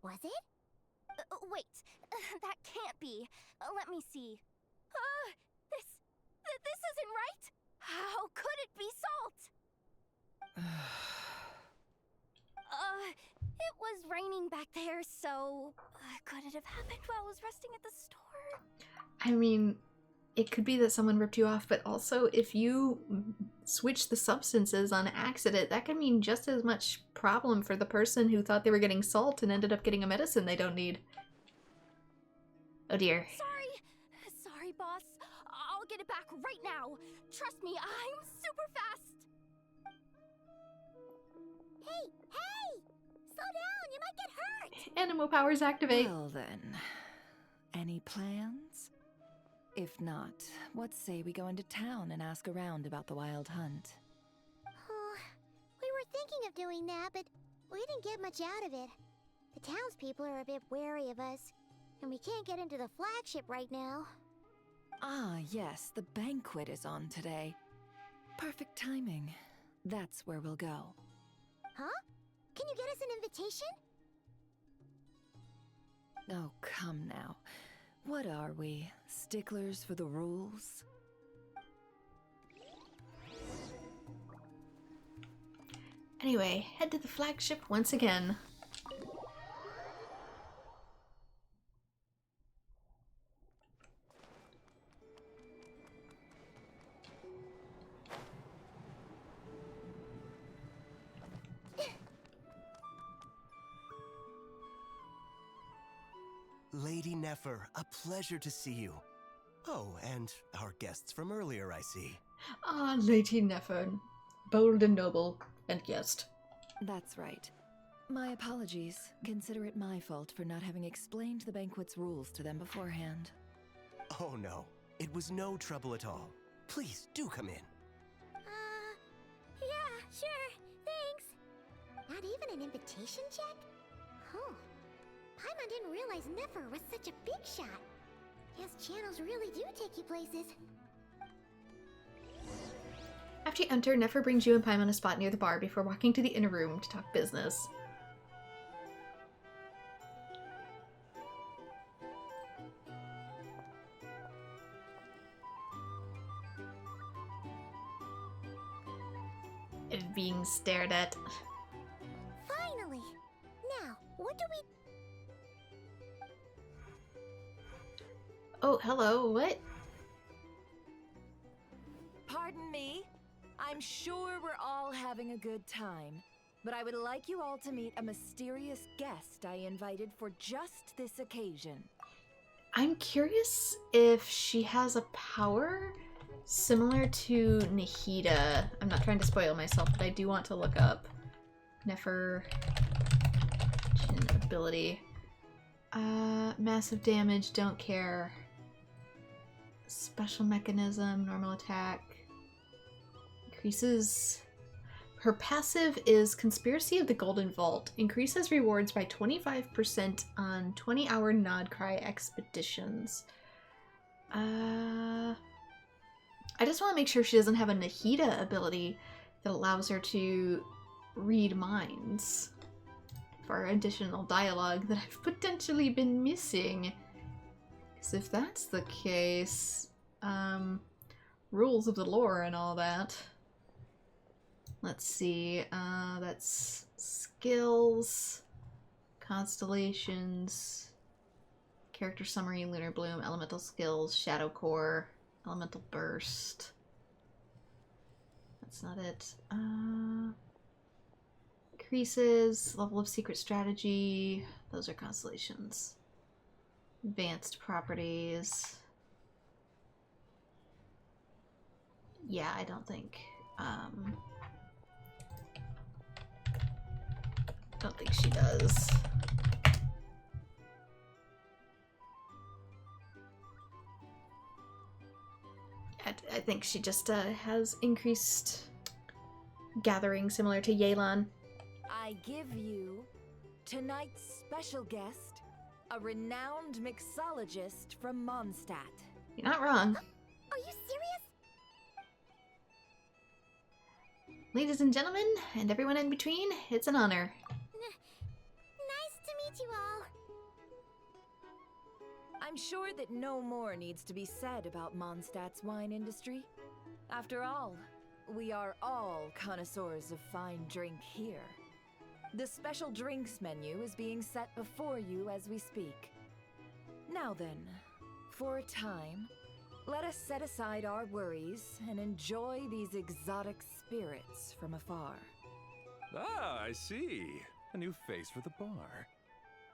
was it? Wait, that can't be. Let me see. This isn't right. How could it be salt? It was raining back there, so could it have happened while I was resting at the store? I mean, it could be that someone ripped you off, but also if you switch the substances on accident, that could mean just as much problem for the person who thought they were getting salt and ended up getting a medicine they don't need. Oh dear. Sorry, boss. I'll get it back right now. Trust me, I'm super fast. Hey! Slow down, you might get hurt! Animo powers activate. Well then, any plans? If not, what say we go into town and ask around about the Wild Hunt? Oh, we were thinking of doing that, but we didn't get much out of it. The townspeople are a bit wary of us, and we can't get into the flagship right now. Ah, yes, the banquet is on today. Perfect timing. That's where we'll go. Huh? Can you get us an invitation? Oh, come now. What are we? Sticklers for the rules? Anyway, head to the flagship once again. Lady Nefer, a pleasure to see you. Oh, and our guests from earlier, I see. Ah, Lady Nefer. Bold and noble, and guest. That's right. My apologies. Consider it my fault for not having explained the banquet's rules to them beforehand. Oh no, it was no trouble at all. Please, do come in. Yeah, sure, thanks. Not even an invitation check? Oh, Paimon didn't realize Nefer was such a big shot. His channels really do take you places. After you enter, Nefer brings you and Paimon a spot near the bar before walking to the inner room to talk business. Being stared at. Finally! Now, what do we... Oh, hello, what? Pardon me? I'm sure we're all having a good time, but I would like you all to meet a mysterious guest I invited for just this occasion. I'm curious if she has a power similar to Nahida. I'm not trying to spoil myself, but I do want to look up Nefer ability. Massive damage, don't care. Special mechanism, normal attack. Increases. Her passive is Conspiracy of the Golden Vault. Increases rewards by 25% on 20-hour nod-krai expeditions. I just want to make sure she doesn't have a Nahida ability that allows her to read minds for additional dialogue that I've potentially been missing. Because if that's the case, rules of the lore and all that. Let's see, that's skills, constellations, character summary, lunar bloom, elemental skills, shadow core, elemental burst. That's not it. Increases, level of secret strategy, those are constellations. Advanced properties. Yeah, I don't think she does. I think she just has increased gathering similar to Yelan. I give you tonight's special guest, a renowned mixologist from Mondstadt. You're not wrong. Are you serious? Ladies and gentlemen, and everyone in between, it's an honor. Nice to meet you all. I'm sure that no more needs to be said about Mondstadt's wine industry. After all, we are all connoisseurs of fine drink here. The special drinks menu is being set before you as we speak. Now then, for a time, let us set aside our worries and enjoy these exotic spirits from afar. Ah, I see. A new face for the bar.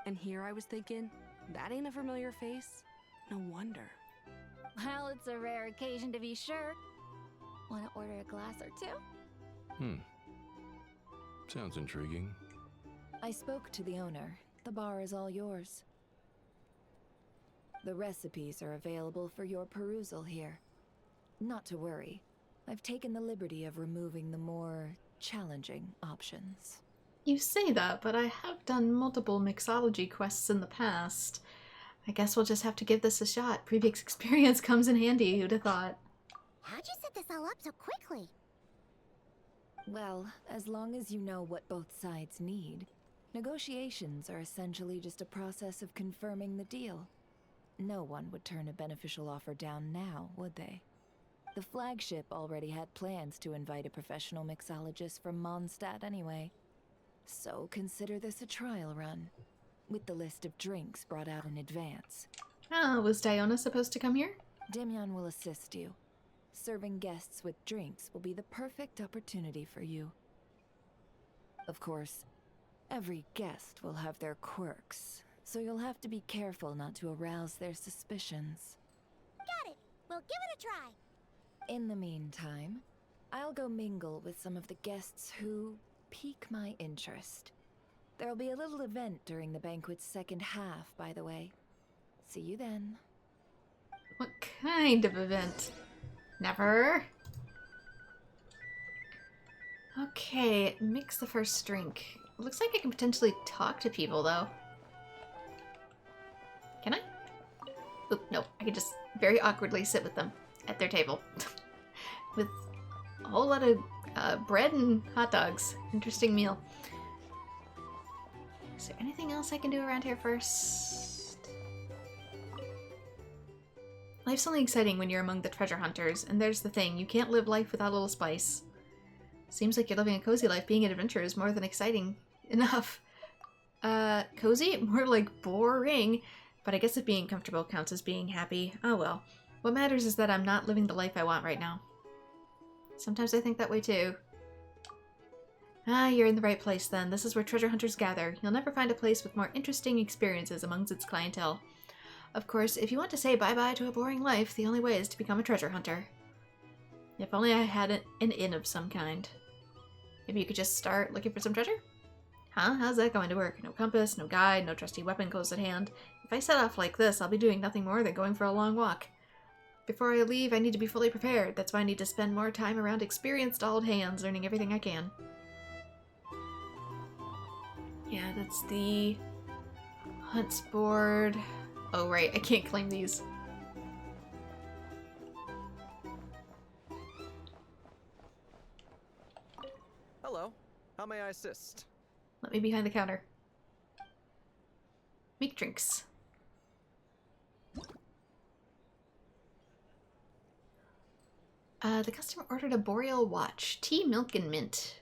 And here I was thinking, that ain't a familiar face. No wonder. Well, it's a rare occasion to be sure. Want to order a glass or two? Sounds intriguing. I spoke to the owner. The bar is all yours. The recipes are available for your perusal here. Not to worry. I've taken the liberty of removing the more challenging options. You say that, but I have done multiple mixology quests in the past. I guess we'll just have to give this a shot. Previous experience comes in handy, who'd have thought? How'd you set this all up so quickly? Well, as long as you know what both sides need, negotiations are essentially just a process of confirming the deal. No one would turn a beneficial offer down now, would they? The flagship already had plans to invite a professional mixologist from Mondstadt anyway. So consider this a trial run, with the list of drinks brought out in advance. Ah, was Diona supposed to come here? Demyon will assist you. Serving guests with drinks will be the perfect opportunity for you. Of course, every guest will have their quirks, so you'll have to be careful not to arouse their suspicions. Got it. We'll give it a try. In the meantime, I'll go mingle with some of the guests who pique my interest. There'll be a little event during the banquet's second half, by the way. See you then. What kind of event? Never. Okay, mix the first drink. Looks like I can potentially talk to people, though. Can I? Oop, no. I can just very awkwardly sit with them at their table. With a whole lot of bread and hot dogs. Interesting meal. Is there anything else I can do around here first? Life's only exciting when you're among the treasure hunters, and there's the thing, you can't live life without a little spice. Seems like you're living a cozy life. Being an adventurer is more than exciting enough. Cozy? More like boring. But I guess if being comfortable counts as being happy, oh well. What matters is that I'm not living the life I want right now. Sometimes I think that way too. Ah, you're in the right place then. This is where treasure hunters gather. You'll never find a place with more interesting experiences amongst its clientele. Of course, if you want to say bye-bye to a boring life, the only way is to become a treasure hunter. If only I had an inn of some kind. Maybe you could just start looking for some treasure? Huh? How's that going to work? No compass, no guide, no trusty weapon close at hand. If I set off like this, I'll be doing nothing more than going for a long walk. Before I leave, I need to be fully prepared. That's why I need to spend more time around experienced old hands, learning everything I can. Yeah, that's the hunts board. Oh, right, I can't claim these. Hello, how may I assist? Let me behind the counter. Make drinks. The customer ordered a boreal watch. Tea, milk, and mint.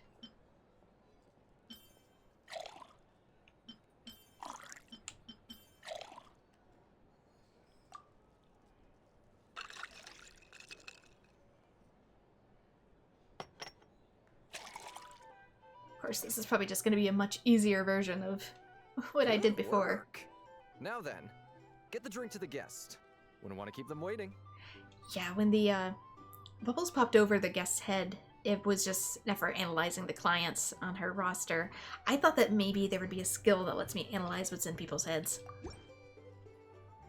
Of course, this is probably just going to be a much easier version of what I did before. Work. Now then, get the drink to the guest. Wouldn't want to keep them waiting. Yeah, when the bubbles popped over the guest's head, it was just never analyzing the clients on her roster. I thought that maybe there would be a skill that lets me analyze what's in people's heads.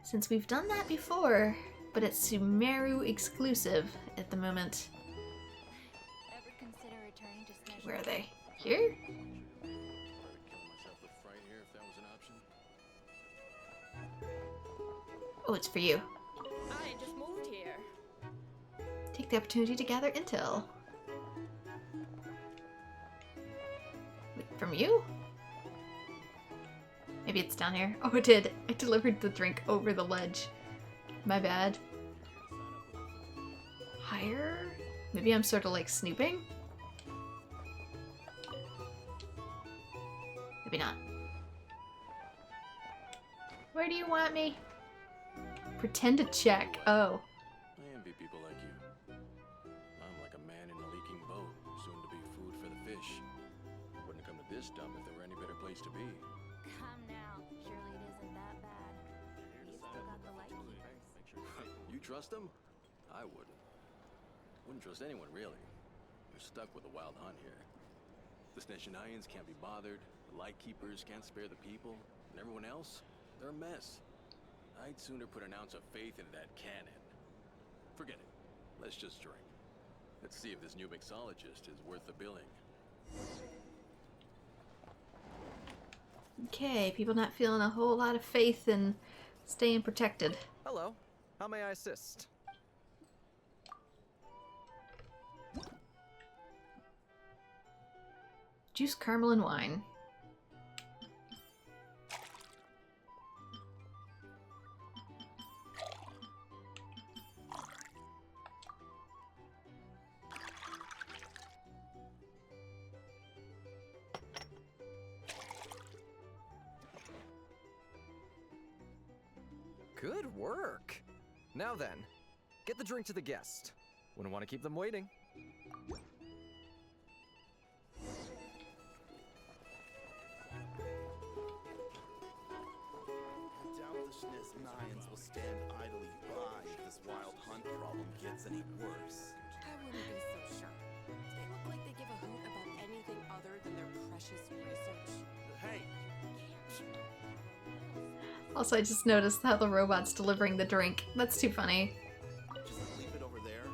Since we've done that before, but it's Sumeru exclusive at the moment. Ever consider returning to Okay, where are they? Here? Oh, it's for you. I just moved here. Take the opportunity to gather intel. Wait, from you? Maybe it's down here. Oh, it did. I delivered the drink over the ledge. My bad. Higher? Maybe I'm sort of like snooping? Maybe not. Where do you want me? Pretend to check. Oh. I envy people like you. I'm like a man in a leaking boat, soon to be food for the fish. Wouldn't come to this dump if there were any better place to be. Come now. Surely it isn't that bad. You still got the light keepers. You trust them? I wouldn't. Wouldn't trust anyone, really. You're stuck with a wild hunt here. The Sneshanians can't be bothered, the Lightkeepers can't spare the people, and everyone else, they're a mess. I'd sooner put an ounce of faith into that cannon. Forget it. Let's just drink. Let's see if this new mixologist is worth the billing. Okay, people not feeling a whole lot of faith in staying protected. Hello, how may I assist? Juice, caramel, and wine. Good work. Now then, get the drink to the guest. Wouldn't want to keep them waiting. Ions will stand idly by if this wild hunt problem gets any worse. I wouldn't be so sure. They look like they give a hoot about anything other than their precious research. Hey! Also, I just noticed how the robot's delivering the drink. That's too funny. Just leave it over there.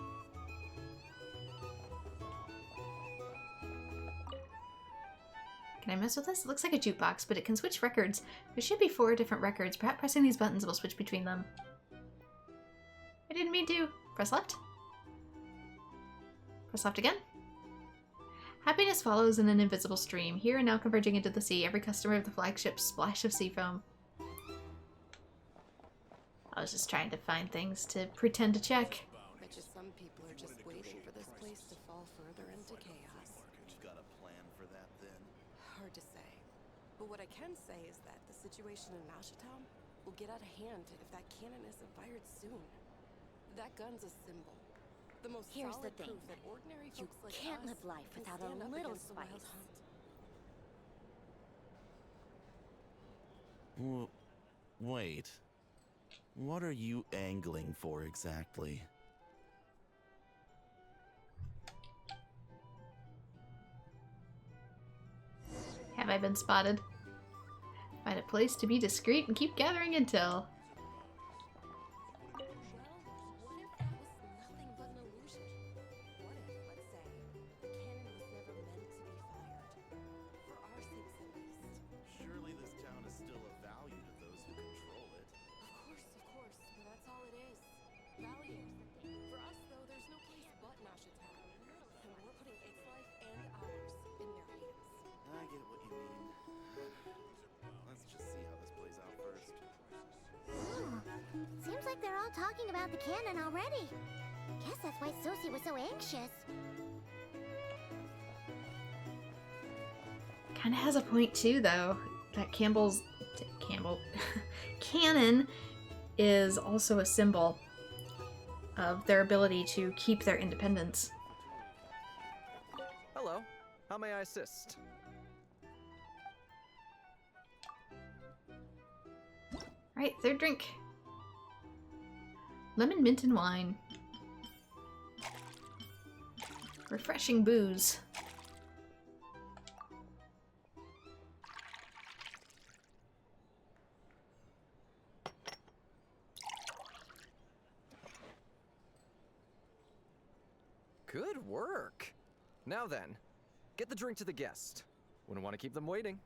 Can I mess with this? It looks like a jukebox, but it can switch records. There should be 4 different records. Perhaps pressing these buttons will switch between them. I didn't mean to. Press left. Press left again. Happiness follows in an invisible stream. Here and now converging into the sea. Every customer of the flagship splash of sea foam. I was just trying to find things to pretend to check. Bet you some people are just waiting for this place to fall further into chaos. You've got a plan for that then? Hard to say. But what I can say is that the situation in Mashatown will get out of hand if that cannon isn't fired soon. That gun's a symbol. The most Here's the solid thing. proof that ordinary You folks like can't us live life can without stand a up little against the wild spice. hunt. Wait. What are you angling for exactly? Have I been spotted? Find a place to be discreet and keep gathering intel. What if that was nothing but an illusion? What if, let's say, the cannon was never meant to be fired? For our sakes at least. Surely this town is still of value to those who control it. Of course, but that's all it is. Value. For us, though, there's no place but Mashatown. And we're putting its life and ours in their hands. I get what you mean. Let's just see how this plays out first. Seems like they're all talking about the cannon already. Guess that's why Sosie was so anxious. Kinda has a point too, though. That Campbell cannon is also a symbol of their ability to keep their independence. Hello. How may I assist? Alright, third drink. Lemon, mint, and wine. Refreshing booze. Good work. Now then, get the drink to the guest. Wouldn't want to keep them waiting.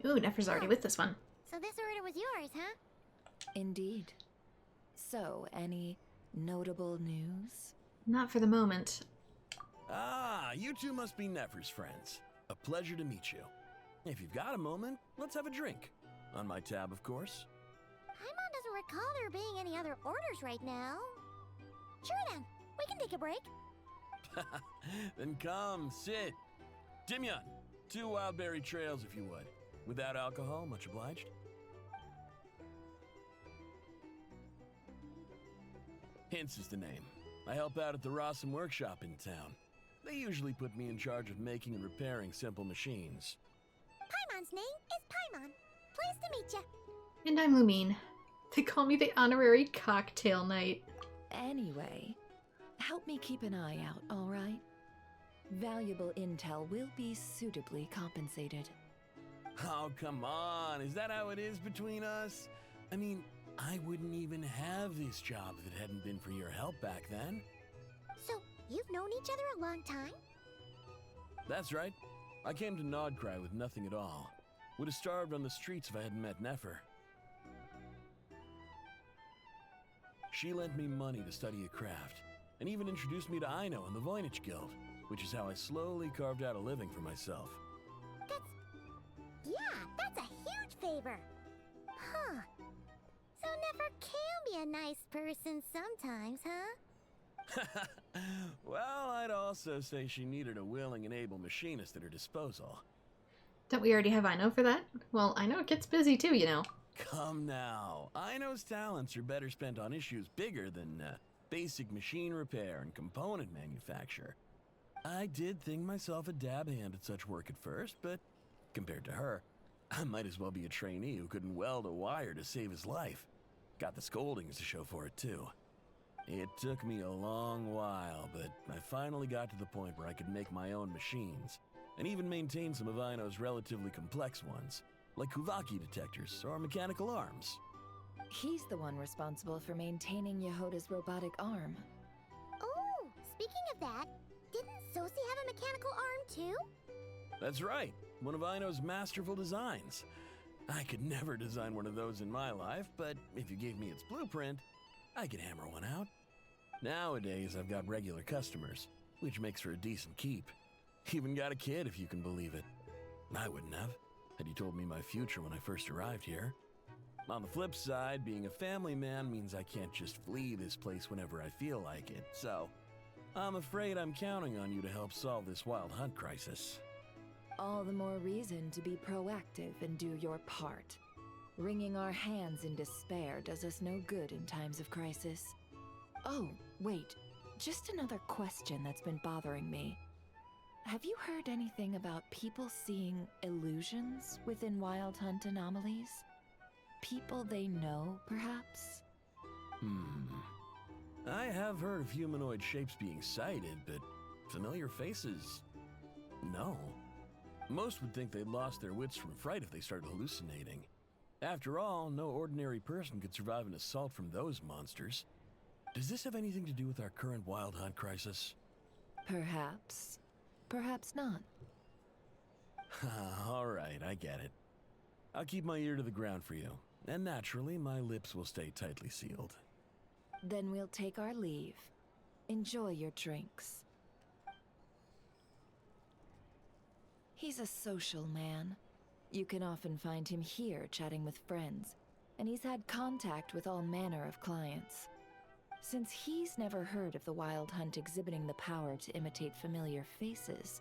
Ooh, Nefer's already with this one. So this order was yours, huh? Indeed. So, any notable news? Not for the moment. Ah, you two must be Nefer's friends. A pleasure to meet you. If you've got a moment, let's have a drink. On my tab, of course. Paimon doesn't recall there being any other orders right now. Sure then, we can take a break. Then come, sit. Dimyon, 2 wildberry trails if you would. Without alcohol, much obliged. Hints is the name. I help out at the Rossum workshop in town. They usually put me in charge of making and repairing simple machines. Paimon's name is Paimon. Pleased to meet ya. And I'm Lumine. They call me the honorary cocktail knight. Anyway, help me keep an eye out, alright? Valuable intel will be suitably compensated. Oh, come on. Is that how it is between us? I mean, I wouldn't even have this job if it hadn't been for your help back then. So, you've known each other a long time? That's right. I came to nod-krai with nothing at all. Would have starved on the streets if I hadn't met Nefer. She lent me money to study a craft, and even introduced me to Aino and the Voynich Guild, which is how I slowly carved out a living for myself. That's a huge favor. Huh. So Nefer can be a nice person sometimes, huh? Well, I'd also say she needed a willing and able machinist at her disposal. Don't we already have Aino for that? Well, Aino gets busy too, you know. Come now. Aino's talents are better spent on issues bigger than basic machine repair and component manufacture. I did think myself a dab hand at such work at first, but compared to her, I might as well be a trainee who couldn't weld a wire to save his life. Got the scoldings to show for it, too. It took me a long while, but I finally got to the point where I could make my own machines, and even maintain some of Aino's relatively complex ones, like Kuvaki detectors or mechanical arms. He's the one responsible for maintaining Yehoda's robotic arm. Oh, speaking of that, didn't Sosi have a mechanical arm too? That's right, one of Aino's masterful designs. I could never design one of those in my life, but if you gave me its blueprint, I could hammer one out. Nowadays, I've got regular customers, which makes for a decent keep. Even got a kid, if you can believe it. I wouldn't have, had you told me my future when I first arrived here. On the flip side, being a family man means I can't just flee this place whenever I feel like it, so I'm afraid I'm counting on you to help solve this wild hunt crisis. All the more reason to be proactive and do your part. Wringing our hands in despair does us no good in times of crisis. Oh, wait. Just another question that's been bothering me. Have you heard anything about people seeing illusions within Wild Hunt anomalies? People they know, perhaps? I have heard of humanoid shapes being sighted, but familiar faces? No. Most would think they'd lost their wits from fright if they started hallucinating. After all, no ordinary person could survive an assault from those monsters. Does this have anything to do with our current Wild Hunt crisis? Perhaps. Perhaps not. All right, I get it. I'll keep my ear to the ground for you, and naturally, my lips will stay tightly sealed. Then we'll take our leave. Enjoy your drinks. He's a social man. You can often find him here chatting with friends, and he's had contact with all manner of clients. Since he's never heard of the Wild Hunt exhibiting the power to imitate familiar faces,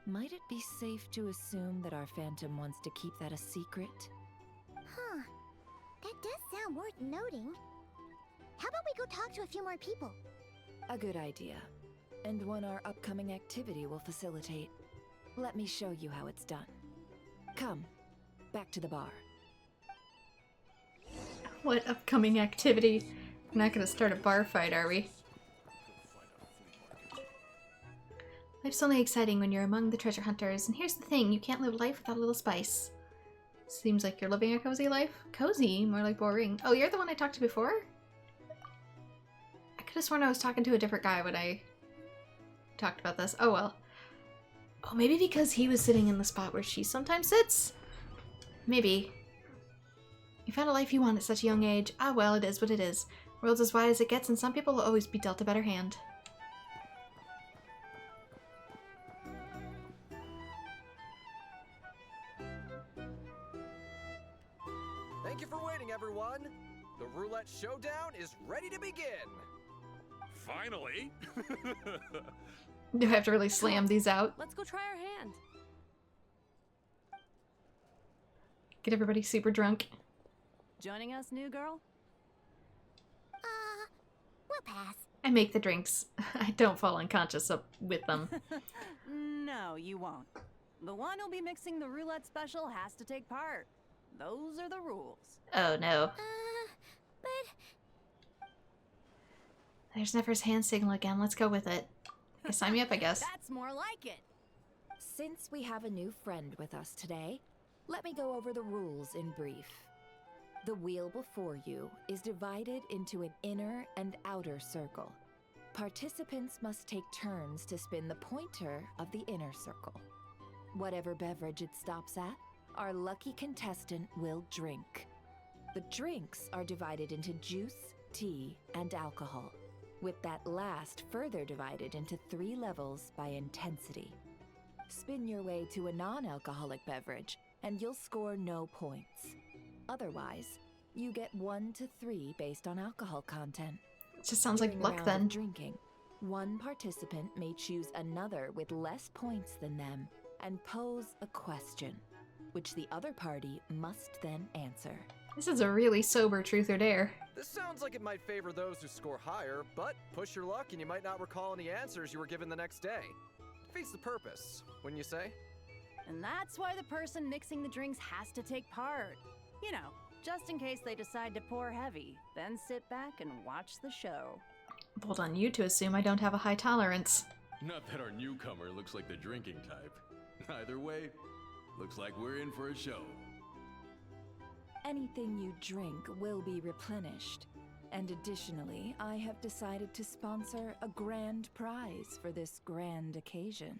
might it be safe to assume that our Phantom wants to keep that a secret? Huh. That does sound worth noting. How about we go talk to a few more people? A good idea, and one our upcoming activity will facilitate. Let me show you how it's done. Come, back to the bar. What upcoming activity? We're not gonna start a bar fight, are we? Life's only exciting when you're among the treasure hunters, and here's the thing, you can't live life without a little spice. Seems like you're living a cozy life? Cozy? More like boring. Oh, you're the one I talked to before? I could have sworn I was talking to a different guy when I talked about this. Oh well. Oh, maybe because he was sitting in the spot where she sometimes sits? Maybe. You found a life you want at such a young age. Ah well, it is what it is. World's as wide as it gets, and some people will always be dealt a better hand. Thank you for waiting, everyone. The roulette showdown is ready to begin. Finally! Do I have to really slam these out? Let's go try our hand. Get everybody super drunk. Joining us, new girl? We'll pass. I make the drinks. I don't fall unconscious up with them. No, you won't. The one who'll be mixing the roulette special has to take part. Those are the rules. Oh no. But... There's Nefer's hand signal again. Let's go with it. Okay, sign me up, I guess. That's more like it. Since we have a new friend with us today, let me go over the rules in brief. The wheel before you is divided into an inner and outer circle. Participants must take turns to spin the pointer of the inner circle. Whatever beverage it stops at, our lucky contestant will drink. The drinks are divided into juice, tea, and alcohol, with that last further divided into 3 levels by intensity. Spin your way to a non-alcoholic beverage, and you'll score no points. Otherwise, you get 1 to 3 based on alcohol content. It just sounds like During a luck round then. of drinking, one participant may choose another with less points than them and pose a question, which the other party must then answer. This is a really sober truth or dare. This sounds like it might favor those who score higher, but push your luck and you might not recall any answers you were given the next day. defeats the purpose, wouldn't you say? And that's why the person mixing the drinks has to take part. You know, just in case they decide to pour heavy, then sit back and watch the show. Bold on you to assume I don't have a high tolerance. Not that our newcomer looks like the drinking type. Either way, looks like we're in for a show. Anything you drink will be replenished. And additionally, I have decided to sponsor a grand prize for this grand occasion.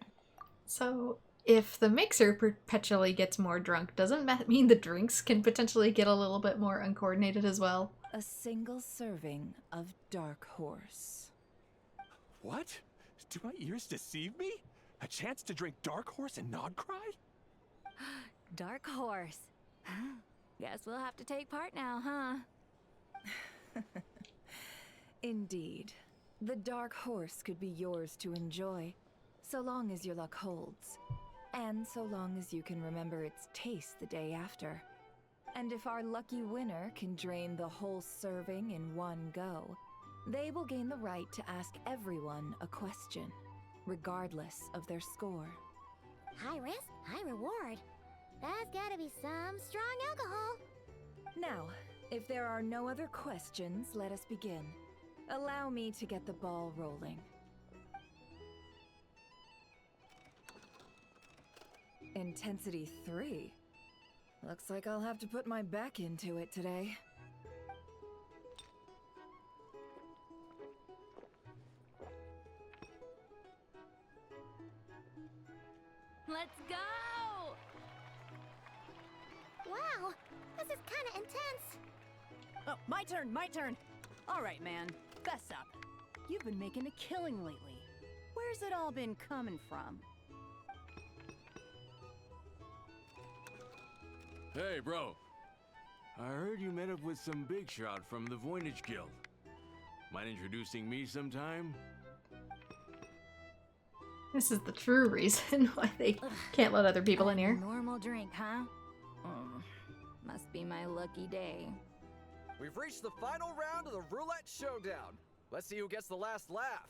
So, if the mixer perpetually gets more drunk, doesn't that mean the drinks can potentially get a little bit more uncoordinated as well? A single serving of Dark Horse. What? Do my ears deceive me? A chance to drink Dark Horse and nod-krai? Dark Horse. Guess we'll have to take part now, huh? Indeed. The Dark Horse could be yours to enjoy, so long as your luck holds. And so long as you can remember its taste the day after. And if our lucky winner can drain the whole serving in one go, they will gain the right to ask everyone a question, regardless of their score. High risk, high reward. That's gotta be some strong alcohol. Now, if there are no other questions, let us begin. Allow me to get the ball rolling. Intensity 3. Looks like I'll have to put my back into it today. Let's go! Wow, this is kinda intense. Oh, my turn. All right, man, fess up. You've been making a killing lately. Where's it all been coming from? Hey, bro. I heard you met up with some big shot from the Voynich Guild. Mind introducing me sometime? This is the true reason why they can't let other people in here. Normal drink, huh? Must be my lucky day. We've reached the final round of the roulette showdown. Let's see who gets the last laugh.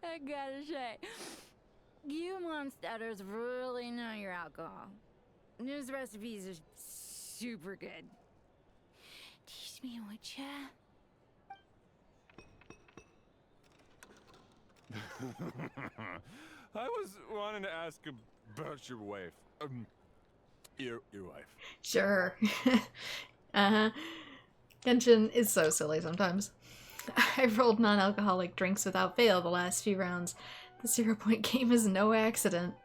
I gotta say, you monsters really know your alcohol. These recipes are super good. Teach me, would ya? I was wanting to ask about your wife. Your wife. Sure. Uh-huh. Genshin is so silly sometimes. I've rolled non-alcoholic drinks without fail the last few rounds. The 0-point game is no accident.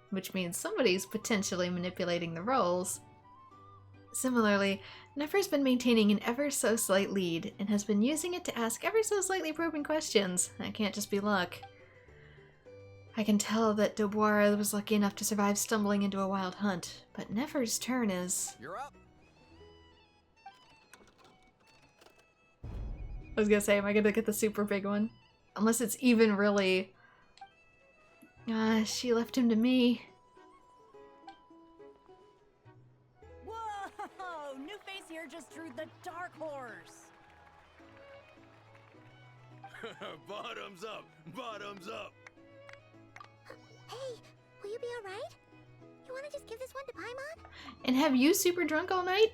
Which means somebody's potentially manipulating the rolls. Similarly, Nefer's been maintaining an ever so slight lead and has been using it to ask ever so slightly probing questions. That can't just be luck. I can tell that Doboara was lucky enough to survive stumbling into a wild hunt, but Nefer's turn is... You're up. I was gonna say, am I gonna get the super big one? Unless it's even really... she left him to me. Whoa! New face here just drew the Dark Horse. Bottoms up! Bottoms up! Hey, will you be alright? You wanna just give this one to Paimon? And have you super drunk all night?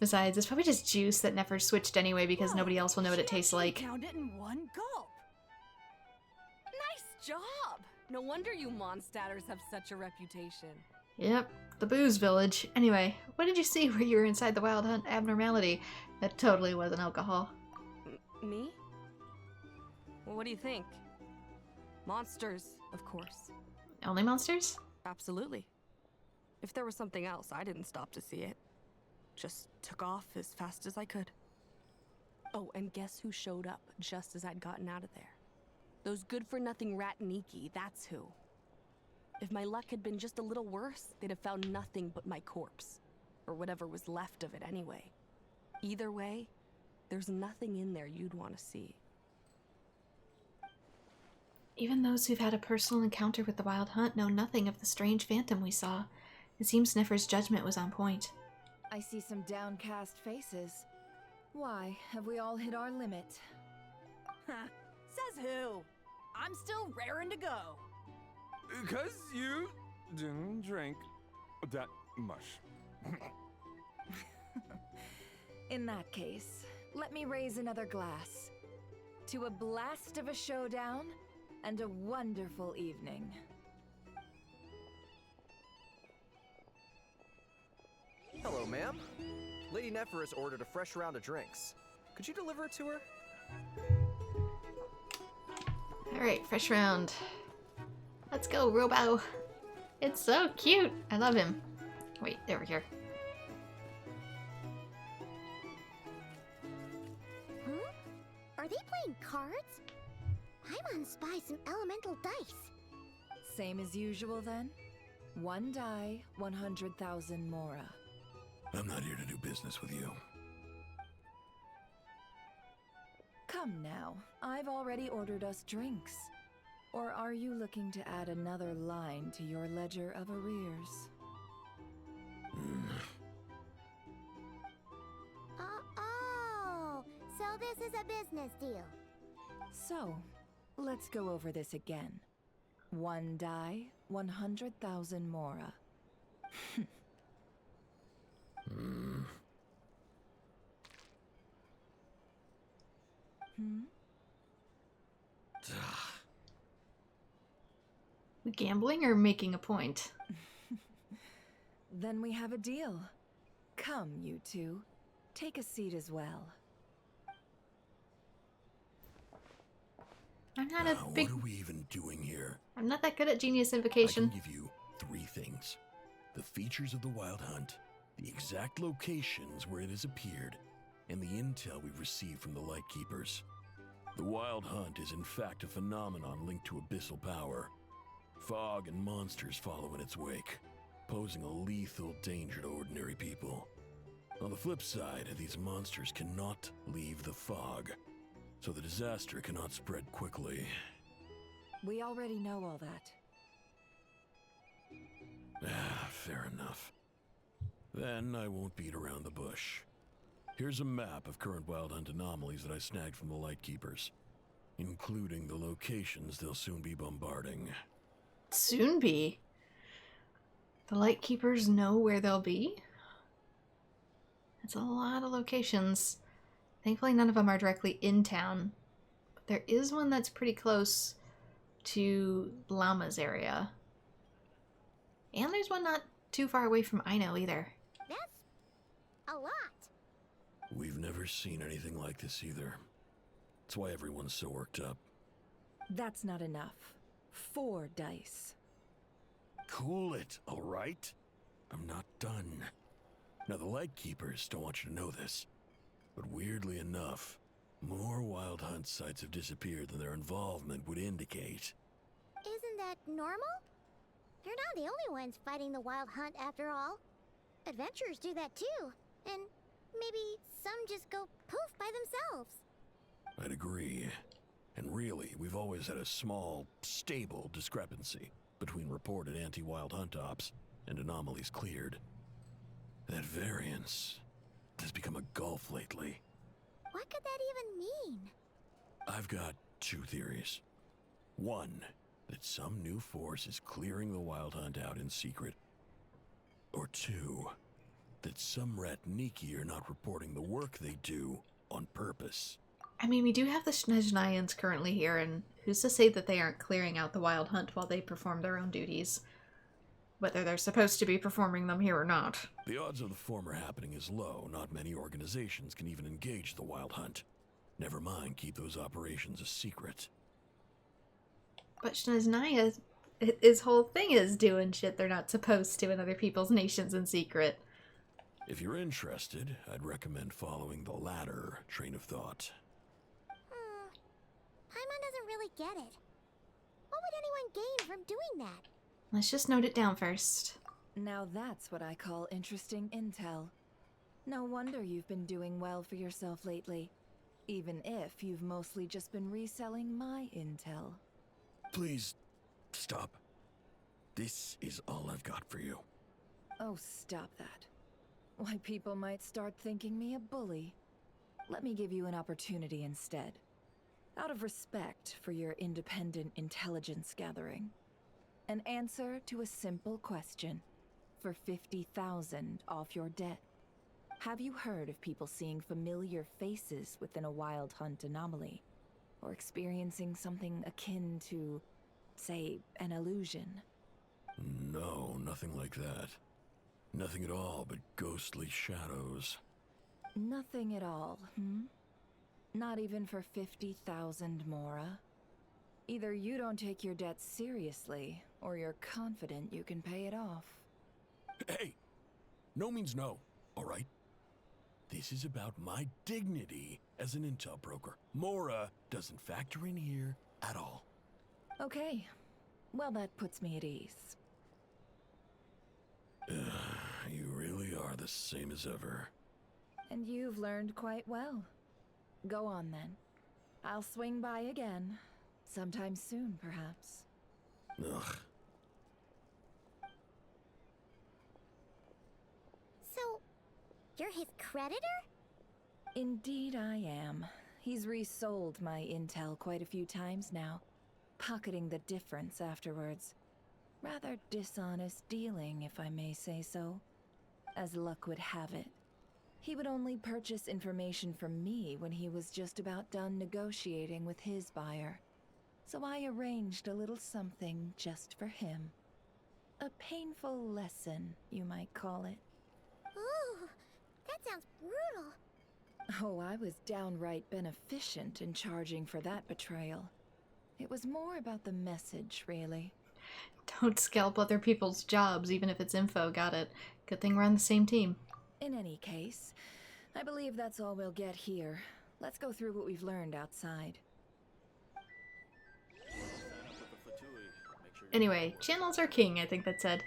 Besides, it's probably just juice that Nefer switched anyway because nobody else will know what it tastes like. Found it in one gulp. Nice job! No wonder you monstatters have such a reputation. Yep, the booze village. Anyway, what did you see where you were inside the wild hunt abnormality? That totally wasn't alcohol. Me? Well, what do you think? Monsters, of course. Only monsters? Absolutely. If there was something else, I didn't stop to see it. Just took off as fast as I could. Oh, and guess who showed up just as I'd gotten out of there? Those good-for-nothing Rataniki, that's who. If my luck had been just a little worse, they'd have found nothing but my corpse. Or whatever was left of it anyway. Either way, there's nothing in there you'd want to see. Even those who've had a personal encounter with the wild hunt know nothing of the strange phantom we saw. It seems Nefer's judgment was on point. I see some downcast faces. Why, have we all hit our limit? Says who? I'm still raring to go. 'Cause you didn't drink that much. In that case, let me raise another glass. To a blast of a showdown and a wonderful evening. Hello, ma'am. Lady Nephris ordered a fresh round of drinks. Could you deliver it to her? Alright, fresh round. Let's go, Robo. It's so cute. I love him. Wait, over here. Huh? Are they playing cards? Paimon spies some elemental dice. Same as usual then? 1 die, 100,000 mora. I'm not here to do business with you. Come now, I've already ordered us drinks. Or are you looking to add another line to your ledger of arrears? Oh, so this is a business deal. So, let's go over this again. 1 die, 100,000 mora. Gambling or making a point? Then we have a deal. Come, you two. Take a seat as well. I'm not a big... What are we even doing here? I'm not that good at Genius I Invocation. can give you 3 things. The features of the Wild Hunt, the exact locations where it has appeared, and the intel we've received from the Lightkeepers. The Wild Hunt is in fact a phenomenon linked to abyssal power. Fog and monsters follow in its wake, posing a lethal danger to ordinary people. On the flip side, these monsters cannot leave the fog, so the disaster cannot spread quickly. We already know all that. Fair enough. Then I won't beat around the bush. Here's a map of current Wild Hunt anomalies that I snagged from the Lightkeepers, including the locations they'll soon be bombarding. Soon be? The Lightkeepers know where they'll be? That's a lot of locations. Thankfully none of them are directly in town. But there is one that's pretty close to Llama's area. And there's one not too far away from Ino either. That's a lot. We've never seen anything like this either. That's why everyone's so worked up. That's not enough. 4 dice. Cool it, all right? I'm not done. Now, the Lightkeepers don't want you to know this, but weirdly enough, more Wild Hunt sites have disappeared than their involvement would indicate. Isn't that normal? They're not the only ones fighting the Wild Hunt after all. Adventurers do that too, and maybe some just go poof by themselves. I'd agree. And really, we've always had a small, stable discrepancy between reported anti-Wild Hunt ops and anomalies cleared. That variance has become a gulf lately. What could that even mean? I've got 2 theories. 1, that some new force is clearing the Wild Hunt out in secret. Or 2, that some Ratniki are not reporting the work they do on purpose. I mean, we do have the Snezhnayans currently here, and who's to say that they aren't clearing out the Wild Hunt while they perform their own duties? Whether they're supposed to be performing them here or not. The odds of the former happening is low. Not many organizations can even engage the Wild Hunt. Never mind keep those operations a secret. But Snezhnaya, his whole thing is doing shit they're not supposed to in other people's nations in secret. If you're interested, I'd recommend following the latter train of thought. Paimon doesn't really get it. What would anyone gain from doing that? Let's just note it down first. Now that's what I call interesting intel. No wonder you've been doing well for yourself lately. Even if you've mostly just been reselling my intel. Please, stop. This is all I've got for you. Oh, stop that. Why, people might start thinking me a bully. let me give you an opportunity instead. Out of respect for your independent intelligence gathering. An answer to a simple question for 50,000 off your debt. Have you heard of people seeing familiar faces within a wild hunt anomaly? Or experiencing something akin to, say, an illusion? No, nothing like that. Nothing at all but ghostly shadows. Nothing at all, hmm? Not even for 50,000 Mora? Either you don't take your debt seriously, or you're confident you can pay it off. Hey! No means no, alright? This is about my dignity as an intel broker. Mora doesn't factor in here at all. Okay. Well, that puts me at ease. You really are the same as ever. And you've learned quite well. Go on then. I'll swing by again. Sometime soon, perhaps. Ugh. So, you're his creditor? Indeed I am. He's resold my intel quite a few times now, pocketing the difference afterwards. Rather dishonest dealing, if I may say so. As luck would have it, he would only purchase information from me when he was just about done negotiating with his buyer. So I arranged a little something just for him. A painful lesson, you might call it. Ooh, that sounds brutal. Oh, I was downright beneficent in charging for that betrayal. It was more about the message, really. Don't scalp other people's jobs, even if it's info, got it. Good thing we're on the same team. In any case, I believe that's all we'll get here. Let's go through what we've learned outside. Anyway, channels are king, I think that said.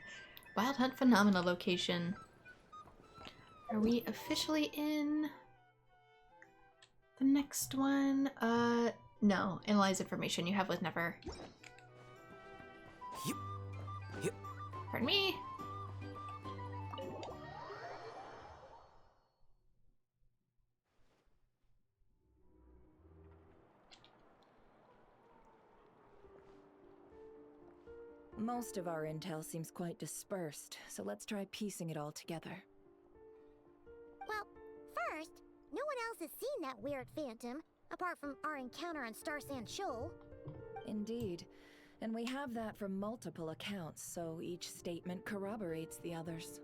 Wild Hunt Phenomena location. Are we officially in the next one? No. Analyze information you have with Never. Yep. Pardon me. Most of our intel seems quite dispersed, so let's try piecing it all together. Well, first, no one else has seen that weird phantom, apart from our encounter on Star Sand Shoal. Indeed. And we have that from multiple accounts, so each statement corroborates the others.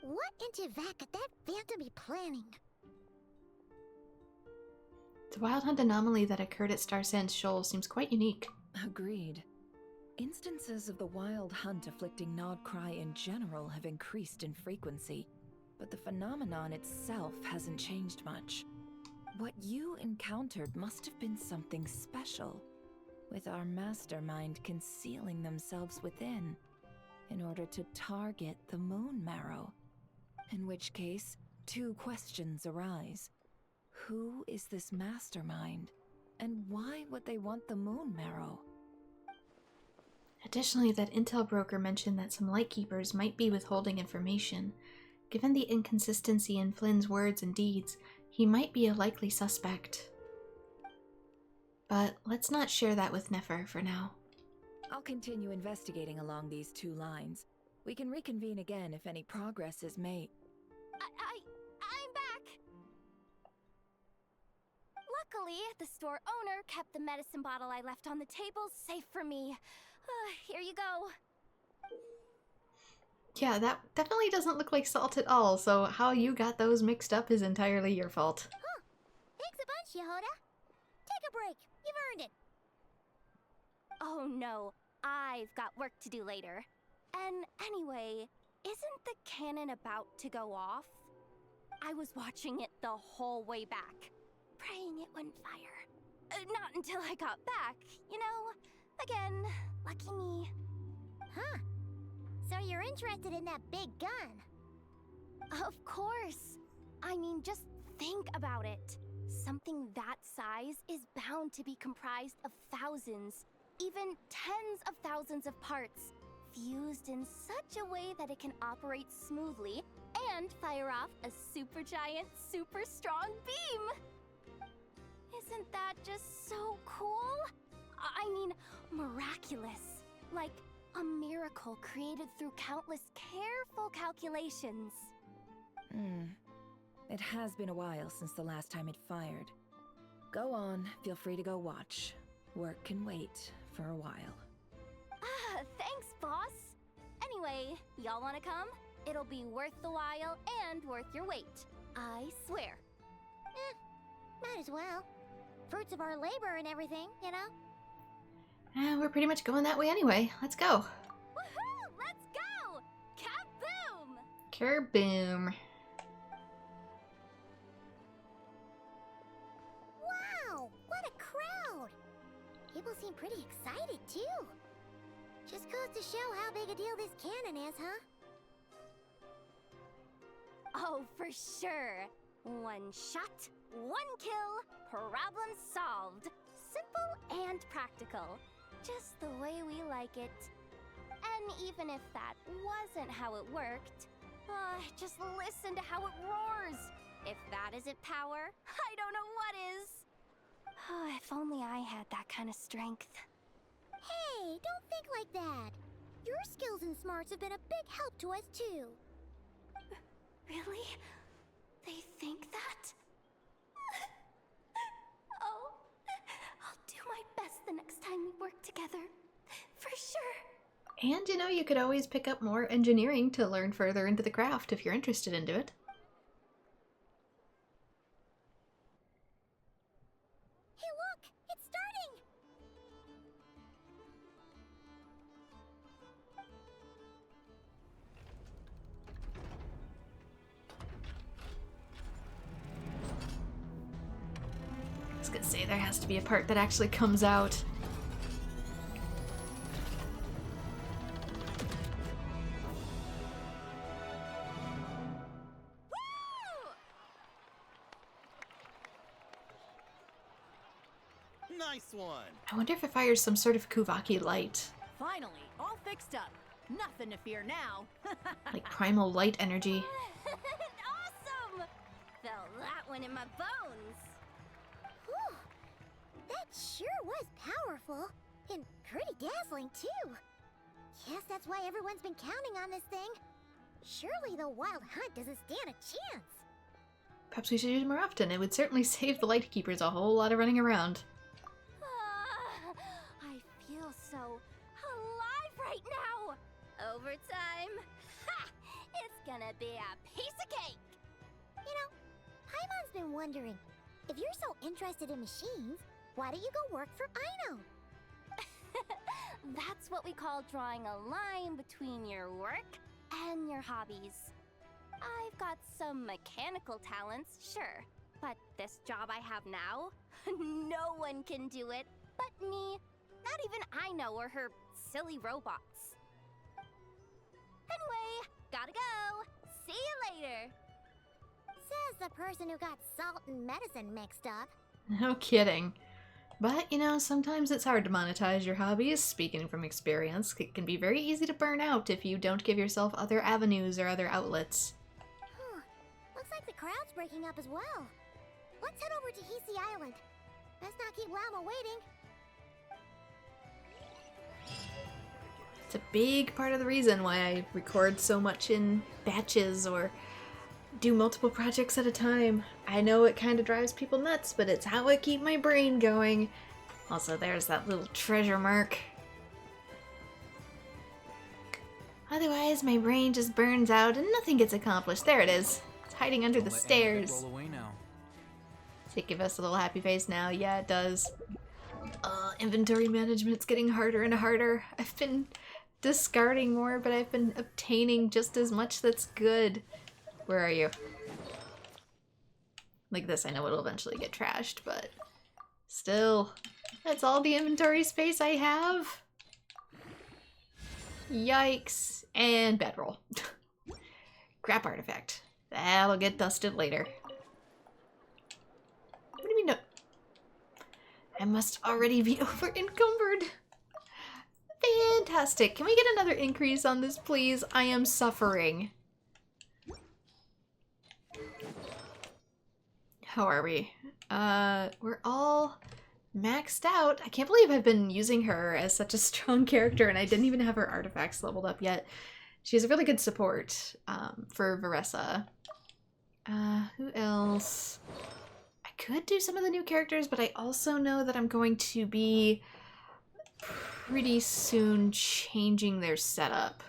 What in Teyvat could that phantom be planning? The Wild Hunt anomaly that occurred at Star Sand Shoal seems quite unique. Agreed. Instances of the Wild Hunt afflicting nod-krai in general have increased in frequency, but the phenomenon itself hasn't changed much. What you encountered must have been something special, with our mastermind concealing themselves within, in order to target the Moon Marrow. In which case, two questions arise. Who is this mastermind, and why would they want the Moon Marrow? Additionally, that intel broker mentioned that some Lightkeepers might be withholding information. Given the inconsistency in Flynn's words and deeds, he might be a likely suspect. But let's not share that with Nefer for now. I'll continue investigating along these two lines. We can reconvene again if any progress is made. I'm back! Luckily, the store owner kept the medicine bottle I left on the table safe for me. Here you go. Yeah, that definitely doesn't look like salt at all, so how you got those mixed up is entirely your fault. Huh. Thanks a bunch, Yehoda. Take a break. You've earned it. Oh no, I've got work to do later. And anyway, isn't the cannon about to go off? I was watching it the whole way back, praying it wouldn't fire. Not until I got back, you know? Again, lucky me. Huh. So you're interested in that big gun? Of course. I mean, just think about it. Something that size is bound to be comprised of thousands, even tens of thousands of parts, fused in such a way that it can operate smoothly and fire off a supergiant, super strong beam! just so cool. I mean, miraculous. Like a miracle created through countless careful calculations. It has been a while since the last time it fired. Go on, feel free to go watch. Work can wait for a while. Thanks, boss. Anyway, y'all wanna come? It'll be worth the while and worth your wait. I swear. Might as well. Fruits of our labor and everything, you know? We're pretty much going that way anyway. Let's go. Woohoo! Let's go! Kaboom! Kerboom. Wow! What a crowd! People seem pretty excited, too. Just goes to show how big a deal this cannon is, huh? Oh, for sure. One shot, one kill, problem solved. Simple and practical. Just the way we like it. And even if that wasn't how it worked, just listen to how it roars. If that isn't power, I don't know what is. If only I had that kind of strength. Hey, don't think like that. Your skills and smarts have been a big help to us, too. Really? They think that? Oh, I'll do my best the next time we work together. For sure. And you know, you could always pick up more engineering to learn further into the craft if you're interested into it. Hey, look! It's starting! I was gonna say, there has to be a part that actually comes out. Nice one! I wonder if it fires some sort of Kuvaki light. Finally, all fixed up. Nothing to fear now. Like primal light energy. Awesome! Felt that one in my bones. Whew. That sure was powerful. And pretty dazzling, too. Guess that's why everyone's been counting on this thing. Surely the Wild Hunt doesn't stand a chance. Perhaps we should use it more often. It would certainly save the Light Keepers a whole lot of running around. I feel so alive right now. Overtime. Ha! It's gonna be a piece of cake. You know, Paimon's been wondering, if you're so interested in machines, why don't you go work for Ino? That's what we call drawing a line between your work and your hobbies. I've got some mechanical talents, sure, but this job I have now, no one can do it but me. Not even Ino or her silly robots. Anyway, gotta go. See you later. Says the person who got salt and medicine mixed up. No kidding. But, you know, sometimes it's hard to monetize your hobbies. Speaking from experience, it can be very easy to burn out if you don't give yourself other avenues or other outlets. Looks like the crowd's breaking up as well. Let's head over to Hisi Island. Best not keep Llama waiting. It's a big part of the reason why I record so much in batches or do multiple projects at a time. I know it kind of drives people nuts, but it's how I keep my brain going. Also, there's that little treasure mark. Otherwise, my brain just burns out and nothing gets accomplished. There it is. It's hiding under the stairs. Roll away now. Does it give us a little happy face now? Yeah, it does. Inventory management's getting harder and harder. I've been discarding more, but I've been obtaining just as much that's good. Where are you? Like this, I know it'll eventually get trashed, but still, that's all the inventory space I have. Yikes. And bedroll. Crap artifact. That'll get dusted later. What do you mean no? I must already be over encumbered. Fantastic. Can we get another increase on this, please? I am suffering. How are we? We're all maxed out. I can't believe I've been using her as such a strong character and I didn't even have her artifacts leveled up yet. She's a really good support for Veressa. Who else? I could do some of the new characters, but I also know that I'm going to be pretty soon changing their setup.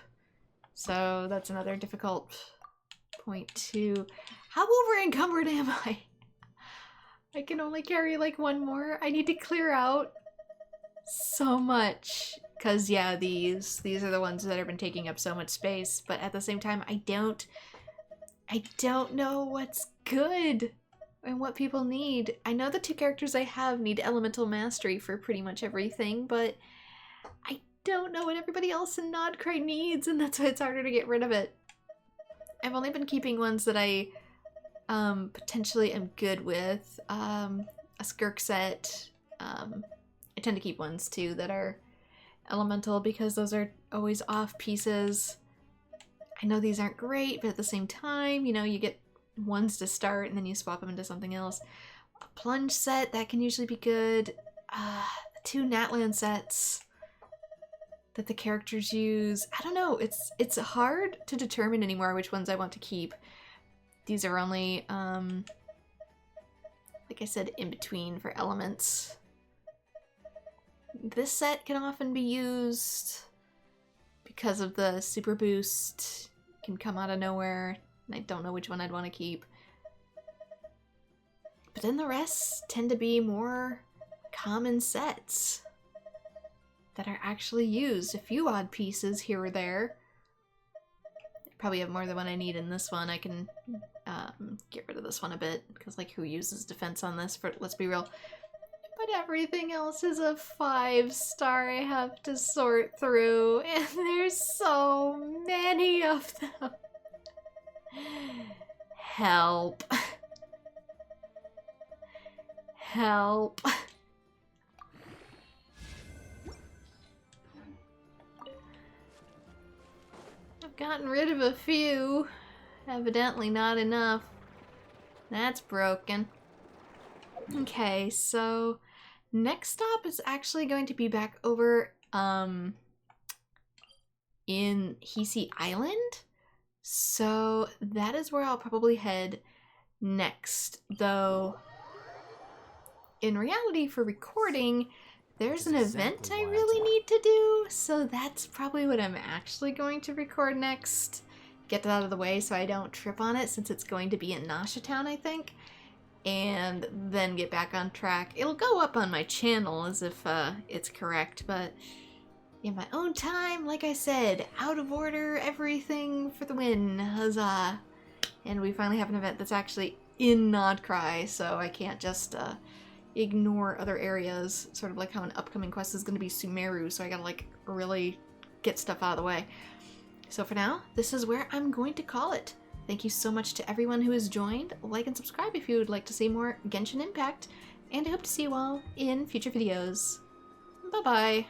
So that's another difficult point too. How over encumbered am I? I can only carry like one more. I need to clear out so much. Cause yeah, these are the ones that have been taking up so much space, but at the same time I don't know what's good and what people need. I know the two characters I have need elemental mastery for pretty much everything, but I don't know what everybody else in nod-krai needs, and that's why it's harder to get rid of it. I've only been keeping ones that I potentially am good with. A skirk set. I tend to keep ones too that are elemental because those are always off pieces. I know these aren't great, but at the same time, you know, you get ones to start and then you swap them into something else. A plunge set, that can usually be good. Two Natlan sets that the characters use. I don't know, it's hard to determine anymore which ones I want to keep. These are only, like I said, in between for elements. This set can often be used because of the super boost. It can come out of nowhere, and I don't know which one I'd want to keep. But then the rest tend to be more common sets that are actually used. A few odd pieces here or there. I probably have more than one I need in this one. I can get rid of this one a bit, because like who uses defense on this? Let's be real. But everything else is a 5-star I have to sort through, and there's so many of them. Help. Help. I've gotten rid of a few. Evidently not enough. That's broken. Okay, so next stop is actually going to be back over in Hisi Island. So that is where I'll probably head next. Though in reality for recording, there's an event I really need to do. So that's probably what I'm actually going to record next. Get that out of the way so I don't trip on it, since it's going to be in Nasha Town, I think. And then get back on track. It'll go up on my channel as if it's correct, but in my own time, like I said, out of order, everything for the win, huzzah. And we finally have an event that's actually in nod-krai, so I can't just ignore other areas, sort of like how an upcoming quest is going to be Sumeru, so I gotta like really get stuff out of the way. So for now, this is where I'm going to call it. Thank you so much to everyone who has joined. Like and subscribe if you would like to see more Genshin Impact, and I hope to see you all in future videos. Bye-bye!